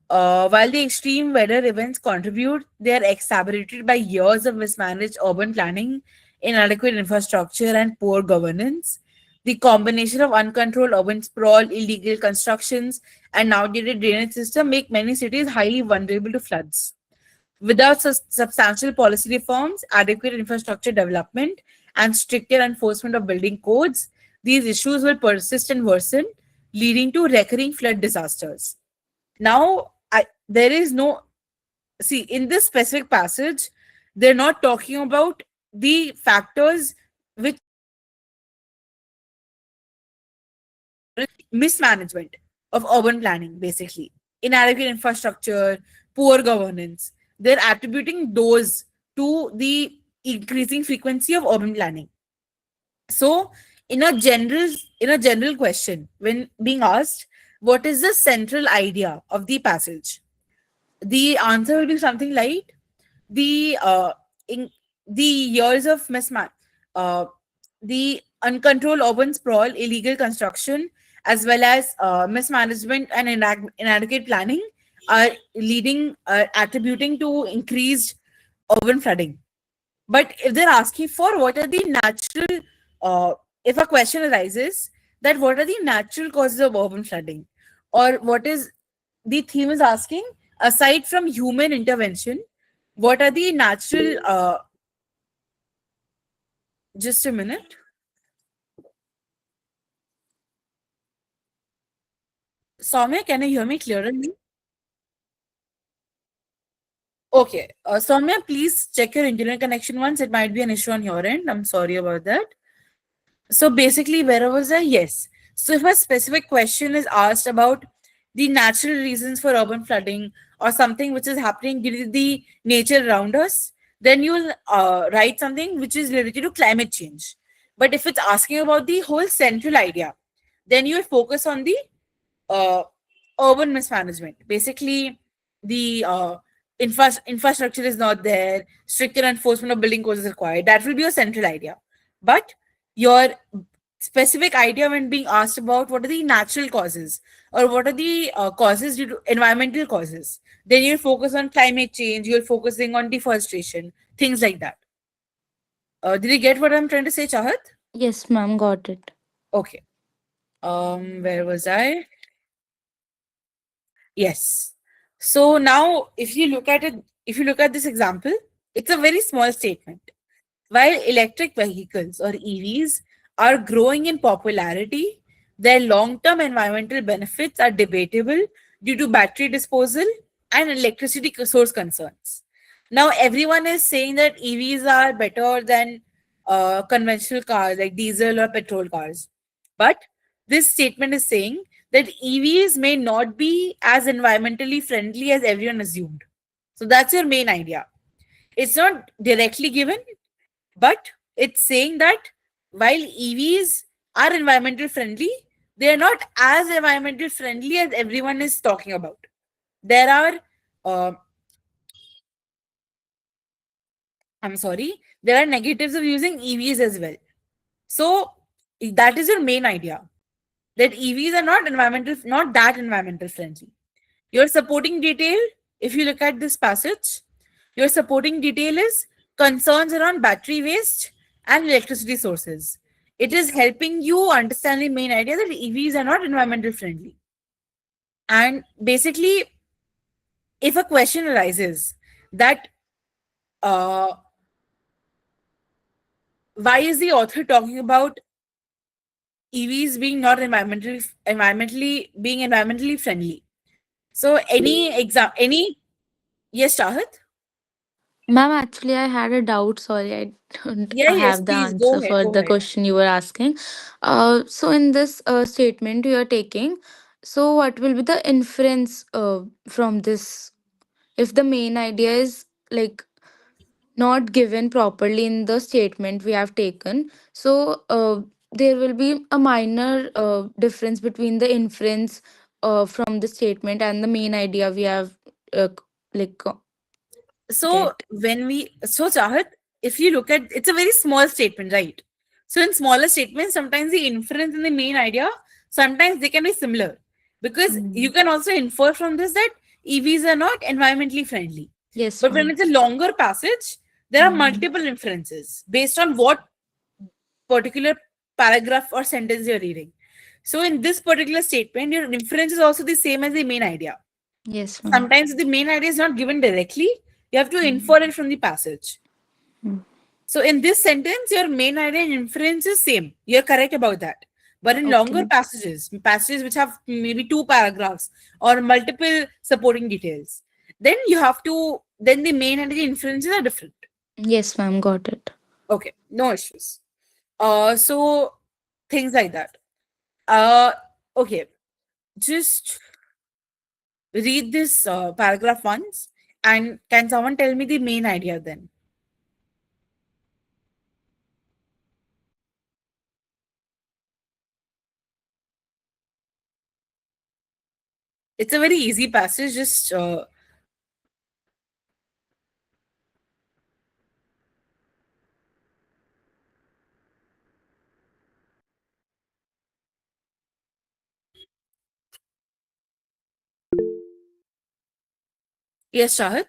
while the extreme weather events contribute, they are exacerbated by years of mismanaged urban planning, inadequate infrastructure, and poor governance. The combination of uncontrolled urban sprawl, illegal constructions, and outdated drainage system make many cities highly vulnerable to floods. Without substantial policy reforms, adequate infrastructure development, and stricter enforcement of building codes, these issues will persist and worsen, leading to recurring flood disasters. Now, there is no, see, in this specific passage, they're not talking about the factors which mismanagement of urban planning, basically inadequate infrastructure, poor governance. They're attributing those to the increasing frequency of urban planning. So, in a general question, when being asked, what is the central idea of the passage? The answer will be something like the in the years of uh, the uncontrolled urban sprawl, illegal construction, as well as mismanagement and inadequate planning are attributing to increased urban flooding. But if they're asking for what are the natural, if a question arises that what are the natural causes of urban flooding, or what is the theme is asking, aside from human intervention, what are the natural, just a minute. Soumya, can you hear me clearly? Okay. Soumya, please check your internet connection once. It might be an issue on your end. I'm sorry about that. So basically, where was I? Yes. So if a specific question is asked about the natural reasons for urban flooding or something which is happening due to the nature around us, then you'll write something which is related to climate change. But if it's asking about the whole central idea, then you'll focus on the uh, urban mismanagement. Basically, the infrastructure is not there, stricter enforcement of building codes is required. That will be your central idea. But your specific idea when being asked about what are the natural causes or what are the causes due to environmental causes, then you'll focus on climate change, you're focusing on deforestation, things like that. Did you get what I'm trying to say, Chahat? Yes, ma'am, got it. Okay. Where was I? Yes. So now, if you look at it, if you look at this example, it's a very small statement. While electric vehicles or EVs are growing in popularity, their long term environmental benefits are debatable due to battery disposal and electricity source concerns. Now, everyone is saying that EVs are better than conventional cars like diesel or petrol cars. But this statement is saying that EVs may not be as environmentally friendly as everyone assumed. So, that's your main idea. It's not directly given, but it's saying that while EVs are environmental friendly, they are not as environmental friendly as everyone is talking about. There are, uh, I'm sorry, there are negatives of using EVs as well. So that is your main idea, that EVs are not that environmental friendly. Your supporting detail, if you look at this passage, your supporting detail is concerns around battery waste and electricity sources. It is helping you understand the main idea that EVs are not environmental friendly. And basically, if a question arises that uh, why is the author talking about EVs being not environmentally friendly? So any yes, Shahat? Ma'am, actually, I had a doubt. Sorry, I don't Yeah, yes, have the please go answer ahead. for Go the ahead. question you were asking. So in this statement you are taking, so what will be the inference from this? If the main idea is like not given properly in the statement we have taken, so there will be a minor difference between the inference from the statement and the main idea we have uh, like So get. Chahat, if you look at, it's a very small statement, right? So in smaller statements, sometimes the inference and the main idea, sometimes they can be similar, because you Mm. can also infer from this that EVs are not environmentally friendly. Yes, But when ma'am. it's a longer passage, there are Mm. multiple inferences based on what particular paragraph or sentence you're reading. So in this particular statement, your inference is also the same as the main idea. Yes, ma'am. Sometimes the main idea is not given directly, you have to infer it from the passage. Mm. So in this sentence, your main idea and inference is same. You're correct about that. But in longer Okay. passages which have maybe two paragraphs or multiple supporting details, then the main and the inferences are different. Yes, ma'am. Got it. Okay, no issues. So things like that. Uh, okay, just read this paragraph once, and can someone tell me the main idea then? It's a very easy passage. Just yes, Shahat.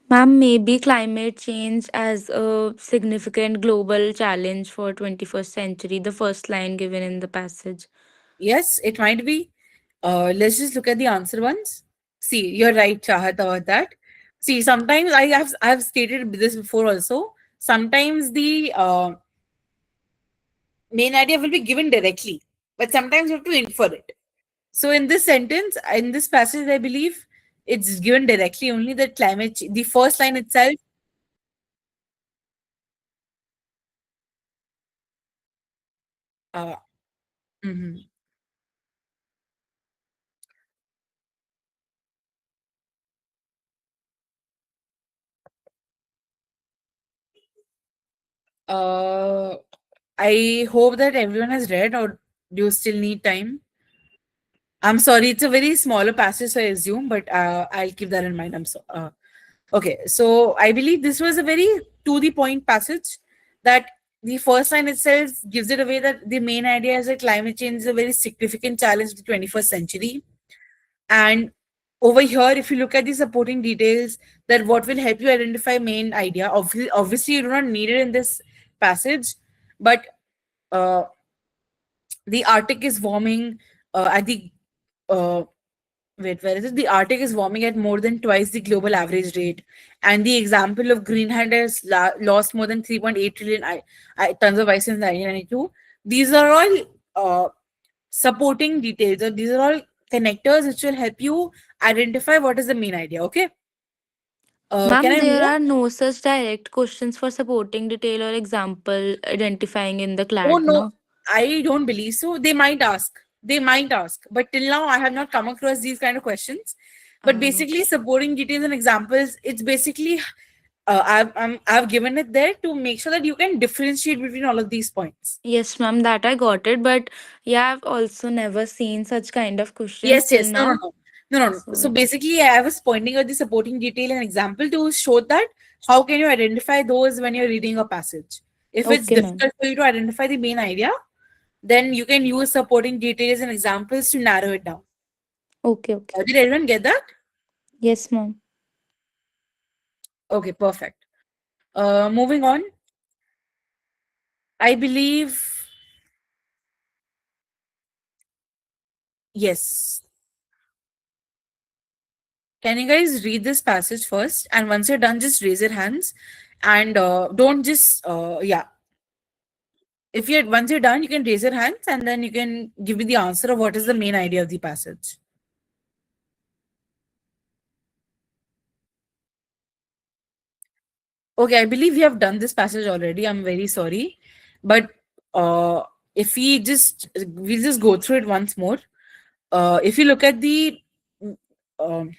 Ma'am, maybe climate change as a significant global challenge for 21st century, the first line given in the passage. Yes, it might be. Let's just look at the answer once. See, you're right, Chahat, about that. See, sometimes I have stated this before also. Sometimes the main idea will be given directly, but sometimes you have to infer it. So in this sentence, in this passage, I believe It's given directly only that the first line itself. Uh, mhm. uh, I hope that everyone has read, or do you still need time? I'm sorry, it's a very smaller passage, I assume, but I'll keep that in mind. Okay, so I believe this was a very to the point passage, that the first line itself gives it away that the main idea is that climate change is a very significant challenge of the 21st century. And over here, if you look at the supporting details, that what will help you identify main idea, obviously you do not need it in this passage, but uh, the Arctic is warming at the uh, wait, where is it? The Arctic is warming at more than twice the global average rate, and the example of Greenland has lost more than 3.8 trillion tons of ice since 1992. These are all supporting details, or these are all connectors which will help you identify what is the main idea. Okay, can Ma'am, I move there on? are no such direct questions for supporting detail or example identifying in the Oh CLAT, no, no? I don't believe so. They might ask. They might ask. But till now, I have not come across these kind of questions. But basically, Okay. supporting details and examples, it's basically I've given it there to make sure that you can differentiate between all of these points. Yes, ma'am, that I got it. But yeah, I've also never seen such kind of questions Yes, till yes. No, no, now. no. No, no, no. So So it's basically, I was pointing out the supporting detail and example to show that how can you identify those when you're reading a passage. If it's okay, ma'am. difficult for you to identify the main idea, then you can use supporting details and examples to narrow it down. Okay, okay. Did everyone get that? Yes, ma'am. Okay, perfect. Moving on. I believe, yes. Can you guys read this passage first? And once you're done, just raise your hands and don't just, yeah. If you're once you're done, you can raise your hands and then you can give me the answer of what is the main idea of the passage. Okay, I believe we have done this passage already. I'm very sorry, but uh, if we'll just go through it once more. If you look at the, um,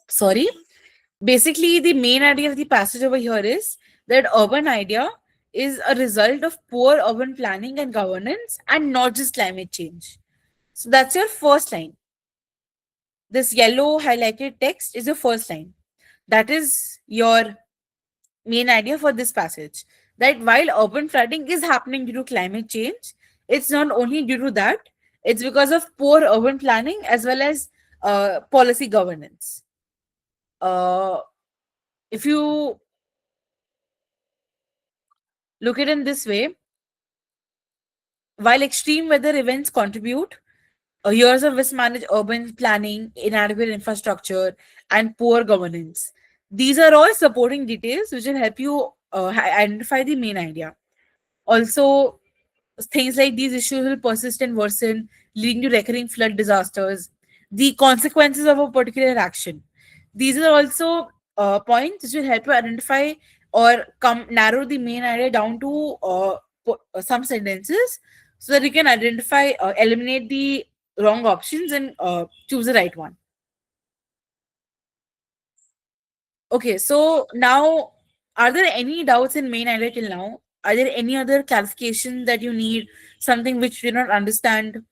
sorry, basically the main idea of the passage over here is that urban idea is a result of poor urban planning and governance, and not just climate change. So that's your first line. This yellow highlighted text is your first line. That is your main idea for this passage. That while urban flooding is happening due to climate change, it's not only due to that, it's because of poor urban planning as well as policy governance. Uh, if you look at it in this way, while extreme weather events contribute, years of mismanaged urban planning, inadequate infrastructure, and poor governance. These are all supporting details which will help you identify the main idea. Also, things like these issues will persist and worsen, leading to recurring flood disasters. The consequences of a particular action. These are also points which will help you identify or come narrow the main idea down to some sentences, so that you can identify, eliminate the wrong options and choose the right one. Okay, so now, are there any doubts in main idea till now? Are there any other clarification that you need? Something which you do not understand?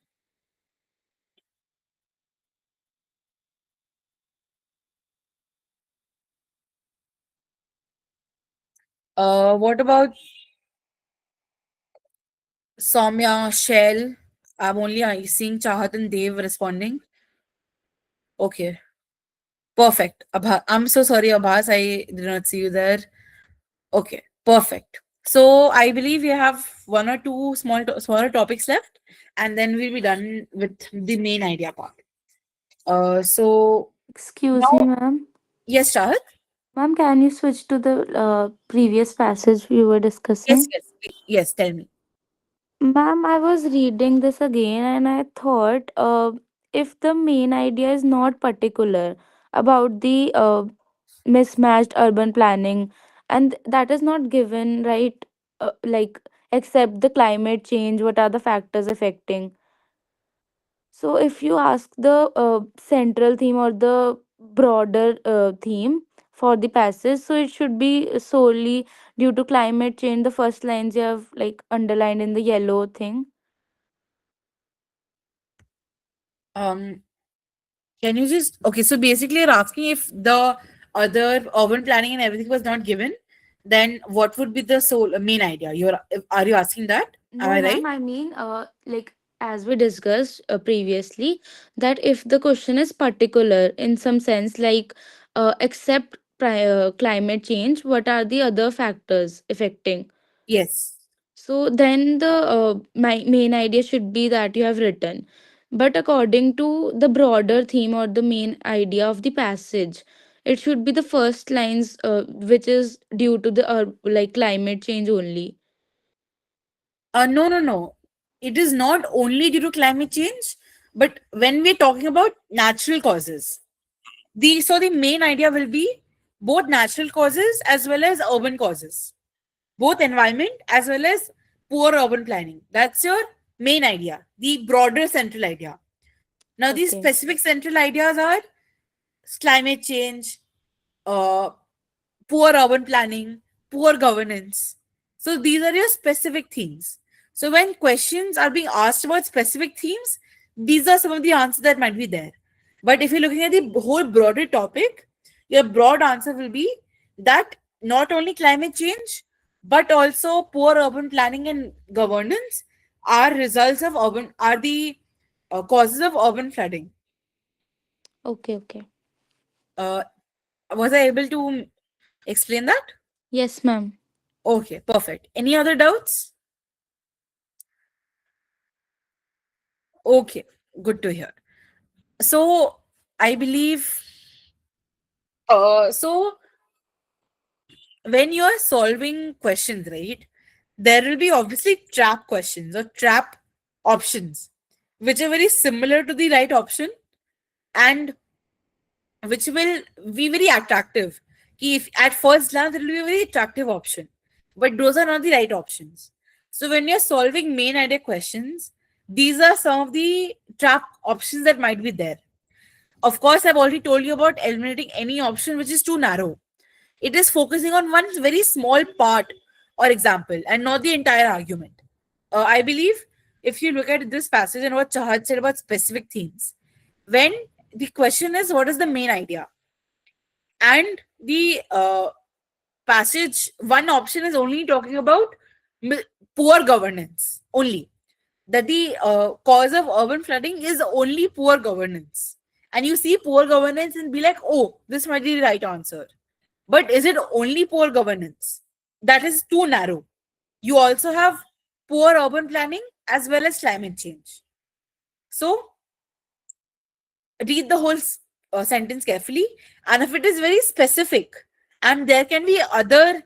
What about Soumya, Shell? I'm only seeing Chahat and Dev responding. Okay, perfect. I'm so sorry, Abhas. I did not see you there. Okay, perfect. So I believe we have one or two smaller topics left, and then we'll be done with the main idea part. So Excuse me, now, ma'am. yes, Chahat. Ma'am, can you switch to the previous passage we were Yes, discussing? yes, yes. Tell me. Ma'am, I was reading this again and I thought if the main idea is not particular, about the mismatched urban planning, and that is not given, right? Like, except the climate change, what are the factors affecting? So if you ask the central theme or the broader theme for the passage, so it should be solely due to climate change. The first lines you have like underlined in the yellow thing. Um, can you just okay? So basically, you're asking if the other urban planning and everything was not given, then what would be the sole main idea? Are you asking that? Am No, I ma'am. right? I mean, like as we discussed previously, that if the question is particular in some sense, like except prior climate change, what are the other factors affecting? Yes. So then the my main idea should be that you have written. But according to the broader theme or the main idea of the passage, it should be the first lines, which is due to the like climate change only. No, no, no. It is not only due to climate change, but when we're talking about natural causes, the main idea will be both natural causes as well as urban causes, both environment as well as poor urban planning. That's your main idea, the broader central idea. Now, these Okay. specific central ideas are climate change, uh, poor urban planning, poor governance. So these are your specific themes. So when questions are being asked about specific themes, these are some of the answers that might be there. But if you're looking at the whole broader topic, your broad answer will be that not only climate change, but also poor urban planning and governance are the causes of urban flooding. Okay. Okay. Uh, was I able to explain that? Yes, ma'am. Okay, perfect. Any other doubts? Okay, good to hear. So I believe so when you are solving questions, right, there will be obviously trap questions or trap options, which are very similar to the right option and which will be very attractive. Ki if at first glance it will be a very attractive option, but those are not the right options. So when you're solving main idea questions, these are some of the trap options that might be there. Of course, I've already told you about eliminating any option which is too narrow. It is focusing on one very small part or example and not the entire argument. I believe if you look at this passage and what Chahat said about specific themes, when the question is what is the main idea, and the passage one option is only talking about mi- poor governance only, that the cause of urban flooding is only poor governance, and you see poor governance and be like, oh, this might be the right answer. But is it only poor governance? That is too narrow. You also have poor urban planning as well as climate change. So read the whole sentence carefully, and if it is very specific and there can be other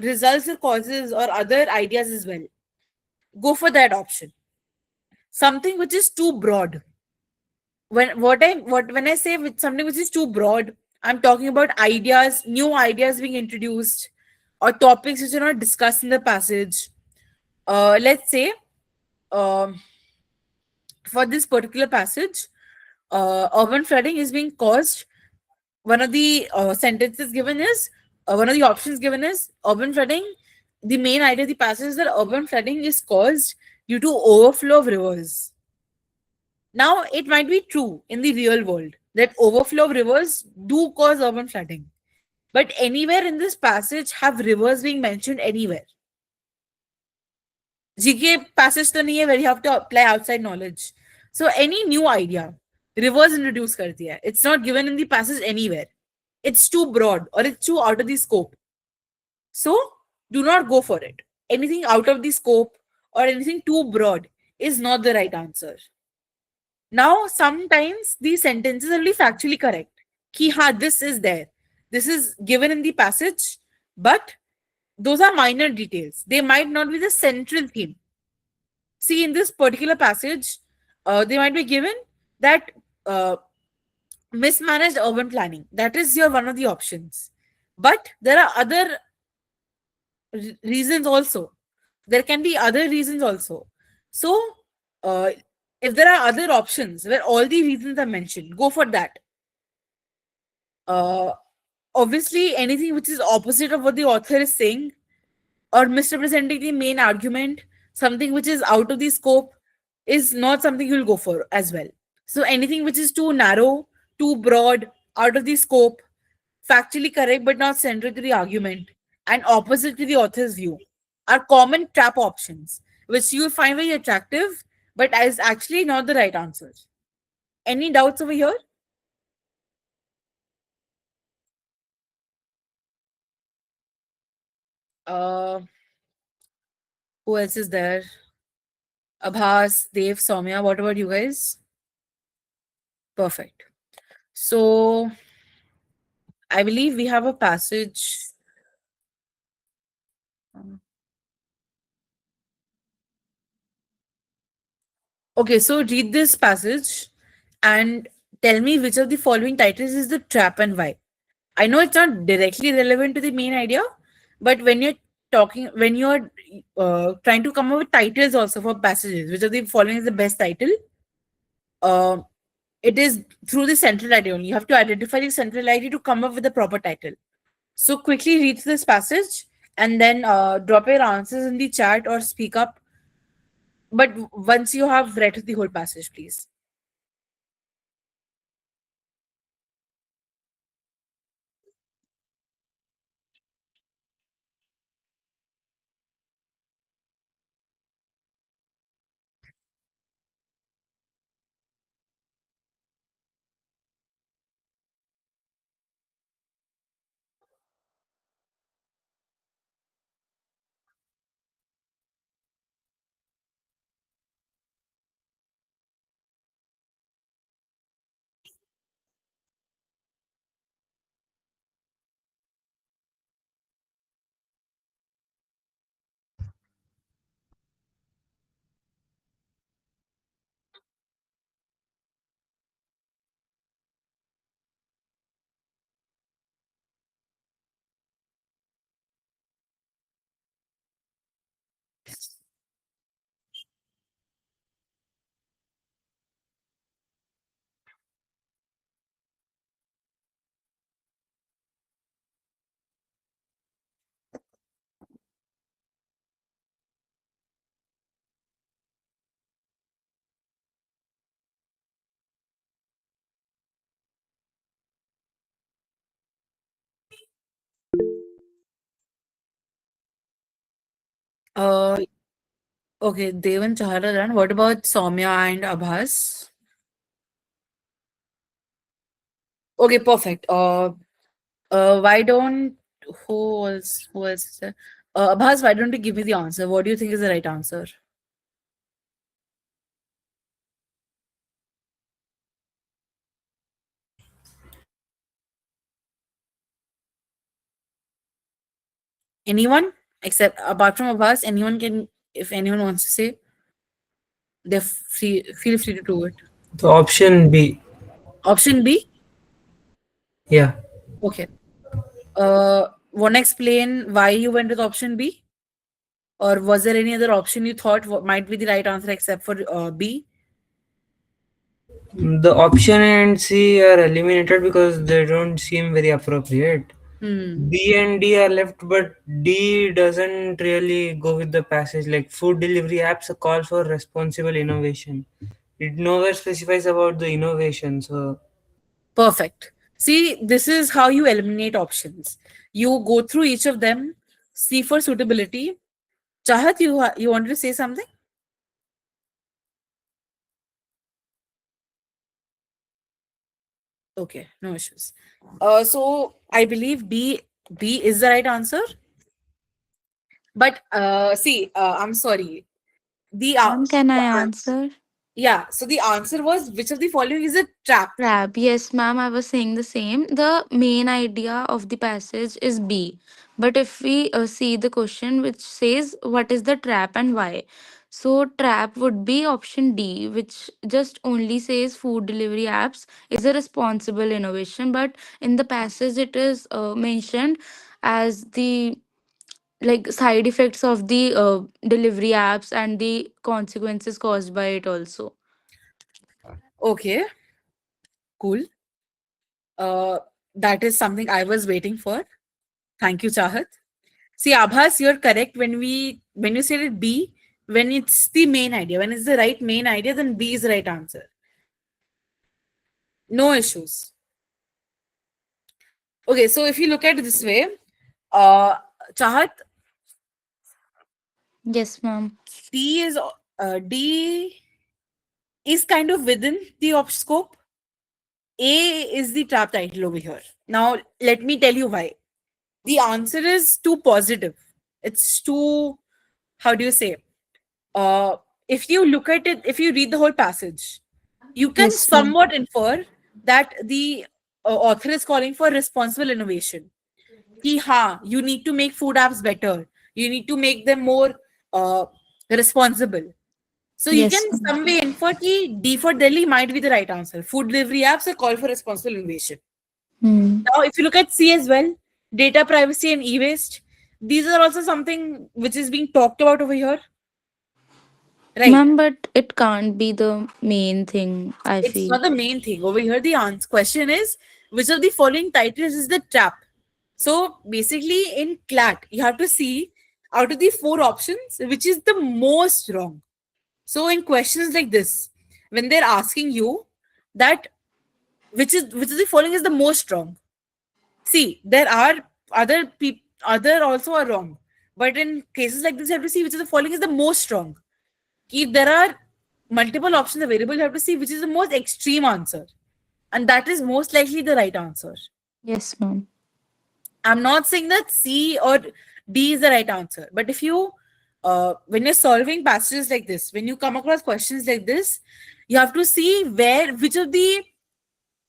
results or causes or other ideas as well, go for that option. Something which is too broad, when I say with something which is too broad, I'm talking about ideas, new ideas being introduced, or topics which are not discussed in the passage. Let's say, um, for this particular passage, urban flooding is being caused. One of the sentences given is one of the options given is urban flooding. The main idea of the passage is that urban flooding is caused due to overflow of rivers. Now, it might be true in the real world that overflow of rivers do cause urban flooding. But anywhere in this passage have rivers being mentioned anywhere? GK passage to nahi hai where you have to apply outside knowledge. So any new idea, rivers introduce kar diya. It's not given in the passage anywhere. It's too broad or it's too out of the scope. So do not go for it. Anything out of the scope or anything too broad is not the right answer. Now, sometimes these sentences will be factually correct. Ki ha, this is there. This is given in the passage, but those are minor details. They might not be the central theme. See, in this particular passage, they might be given that uh, mismanaged urban planning. That is your one of the options. But there are other reasons also. There can be other reasons also. So, uh, if there are other options where all the reasons are mentioned, go for that. Uh, Obviously, anything which is opposite of what the author is saying or misrepresenting the main argument, something which is out of the scope, is not something you'll go for as well. So anything which is too narrow, too broad, out of the scope, factually correct but not central to the argument, and opposite to the author's view are common trap options, which you'll find very attractive, but is actually not the right answer. Any doubts over here? Uh, who else is there? Abhas, Dev, Soumya. What about you guys? Perfect. So I believe we have a passage. Okay, so read this passage and tell me which of the following titles is the trap and why. I know it's not directly relevant to the main idea, but when you're trying to come up with titles also for passages, which of the following is the best title, uh, it is through the central idea only. You have to identify the central idea to come up with the proper title. So quickly read this passage and then drop your answers in the chat or speak up. But once you have read the whole passage, please. Uh, okay, Devan Chahararan. What about Soumya and Abhas? Okay, perfect. Why don't who else is there? Abhas, why don't you give me the answer? What do you think is the right answer? Anyone except apart from Abhas, anyone can. If anyone wants to say, they're free. Feel free to do it. The option B. Option B. Yeah. Okay. Want to explain why you went with option B? Or was there any other option you thought might be the right answer except for B? The option A and C are eliminated because they don't seem very appropriate. Hmm. B and D are left, but D doesn't really go with the passage. Like food delivery apps call for responsible innovation. It nowhere specifies about the innovation. So Perfect. See, this is how you eliminate options. You go through each of them, see for suitability. Chahat, you wanted to say something? Okay, no issues. So I believe B is the right answer. But see, I'm sorry. The Ma'am, can I answer? yeah. So the answer was which of the following is a trap? Trap. Yes, ma'am, I was saying the same. The main idea of the passage is B. But if we see the question which says what is the trap and why? So trap would be option D, which just only says food delivery apps is a responsible innovation, but in the passage it is mentioned as the like side effects of the delivery apps and the consequences caused by it also. Okay, cool. Uh, that is something I was waiting for. Thank you, Chahat. See, Abhas, you're correct when you said it B, when it's the main idea. When it's the right main idea, then B is the right answer. No issues. Okay, so if you look at it this way, Chahat, Yes, ma'am. D is kind of within the op scope. A is the trap title over here. Now, let me tell you why. The answer is too positive. It's too, how do you say? Uh, if you look at it, if you read the whole passage, you can Yes, ma'am. somewhat infer that the author is calling for responsible innovation. Ki, ha, you need to make food apps better. You need to make them more uh, responsible. So you can Yes, ma'am. some way infer ki D for Delhi might be the right answer. Food delivery apps are call for responsible innovation. Hmm. Now, if you look at C as well, data privacy and e-waste, these are also something which is being talked about over here, right? Ma'am, but it can't be the main thing, I It's feel. not the main thing. Over here, the answer question is which of the following titles is the trap? So basically, in CLAT, you have to see out of the four options, which is the most wrong. So in questions like this, when they're asking you that which is the following is the most wrong. See, there are other people, other also are wrong. But in cases like this, you have to see which is the following is the most wrong. If there are multiple options available, you have to see which is the most extreme answer. And that is most likely the right answer. Yes, ma'am. I'm not saying that C or D is the right answer. But if you, when you're solving passages like this, when you come across questions like this, you have to see which of the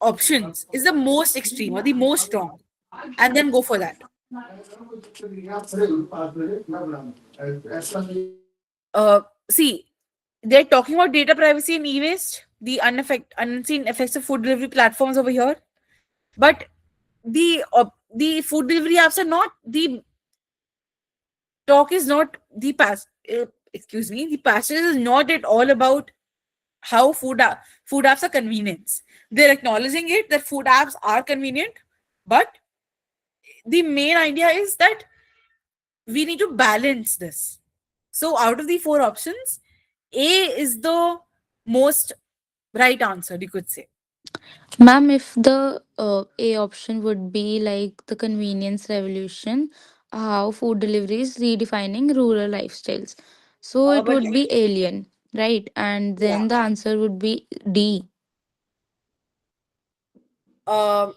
options is the most extreme or the most strong, and then go for that. See, they're talking about data privacy and e-waste, the unseen effects of food delivery platforms over here. But the food delivery apps are not the talk is not the past. Excuse me, the passage is not at all about how food apps are convenience. They're acknowledging it that food apps are convenient, but the main idea is that we need to balance this. So out of the four options, A is the most right answer, you could say. Ma'am, if the A option would be like the convenience revolution, how food delivery is redefining rural lifestyles. So it But would be alien, right? And yeah, then the answer would be D. um,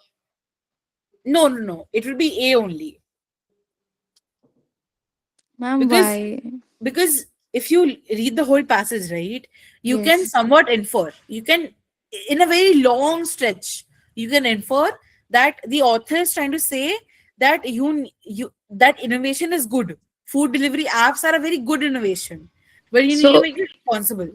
no, it will be A only Ma'am, because why? because if you read the whole passage, right, you can Yes. somewhat infer. You can, in a very long stretch, you can infer that the author is trying to say that you that innovation is good. Food delivery apps are a very good innovation, but you need to So, make it responsible.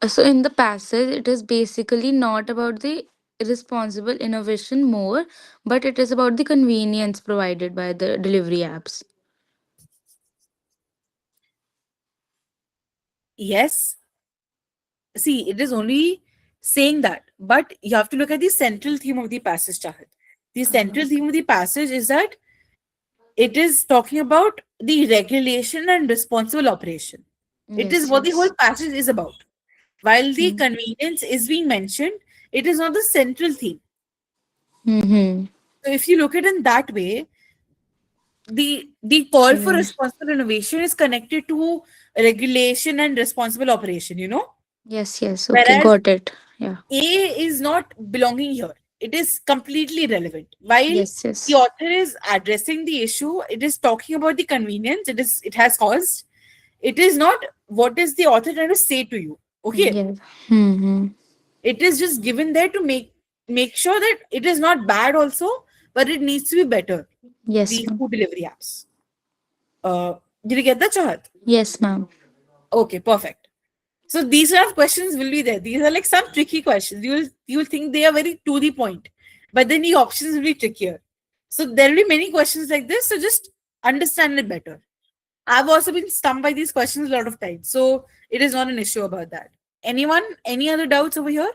so in the passage, it is basically not about the responsible innovation more, but it is about the convenience provided by the delivery apps. Yes, see, it is only saying that, but you have to look at the central theme of the passage, Chahat. The central theme of the passage is that it is talking about the regulation and responsible operation. It is Yes, what the whole yes. passage is about. While the Mm. convenience is being mentioned, it is not the central theme. Mm-hmm. So if you look at it in that way, the call for Okay. responsible innovation is connected to regulation and responsible operation, Yes, yes. Okay, Whereas got it. Yeah. A is not belonging here. It is completely irrelevant. While Yes, the yes. author is addressing the issue, it is talking about the convenience it has caused. It is not what is the author trying to say to you. Okay. Yes. Mm-hmm. It is just given there to make sure that it is not bad also, but it needs to be better. Yes, The ma'am. food delivery apps. Uh did you get that, Chahat? Yes, ma'am. Okay, perfect. So these kind of questions will be there. These are like some tricky questions. You will think they are very to the point, but then the options will be trickier. So there will be many questions like this. So just understand it better. I've also been stumped by these questions a lot of times. So it is not an issue about that. Anyone? Any other doubts over here?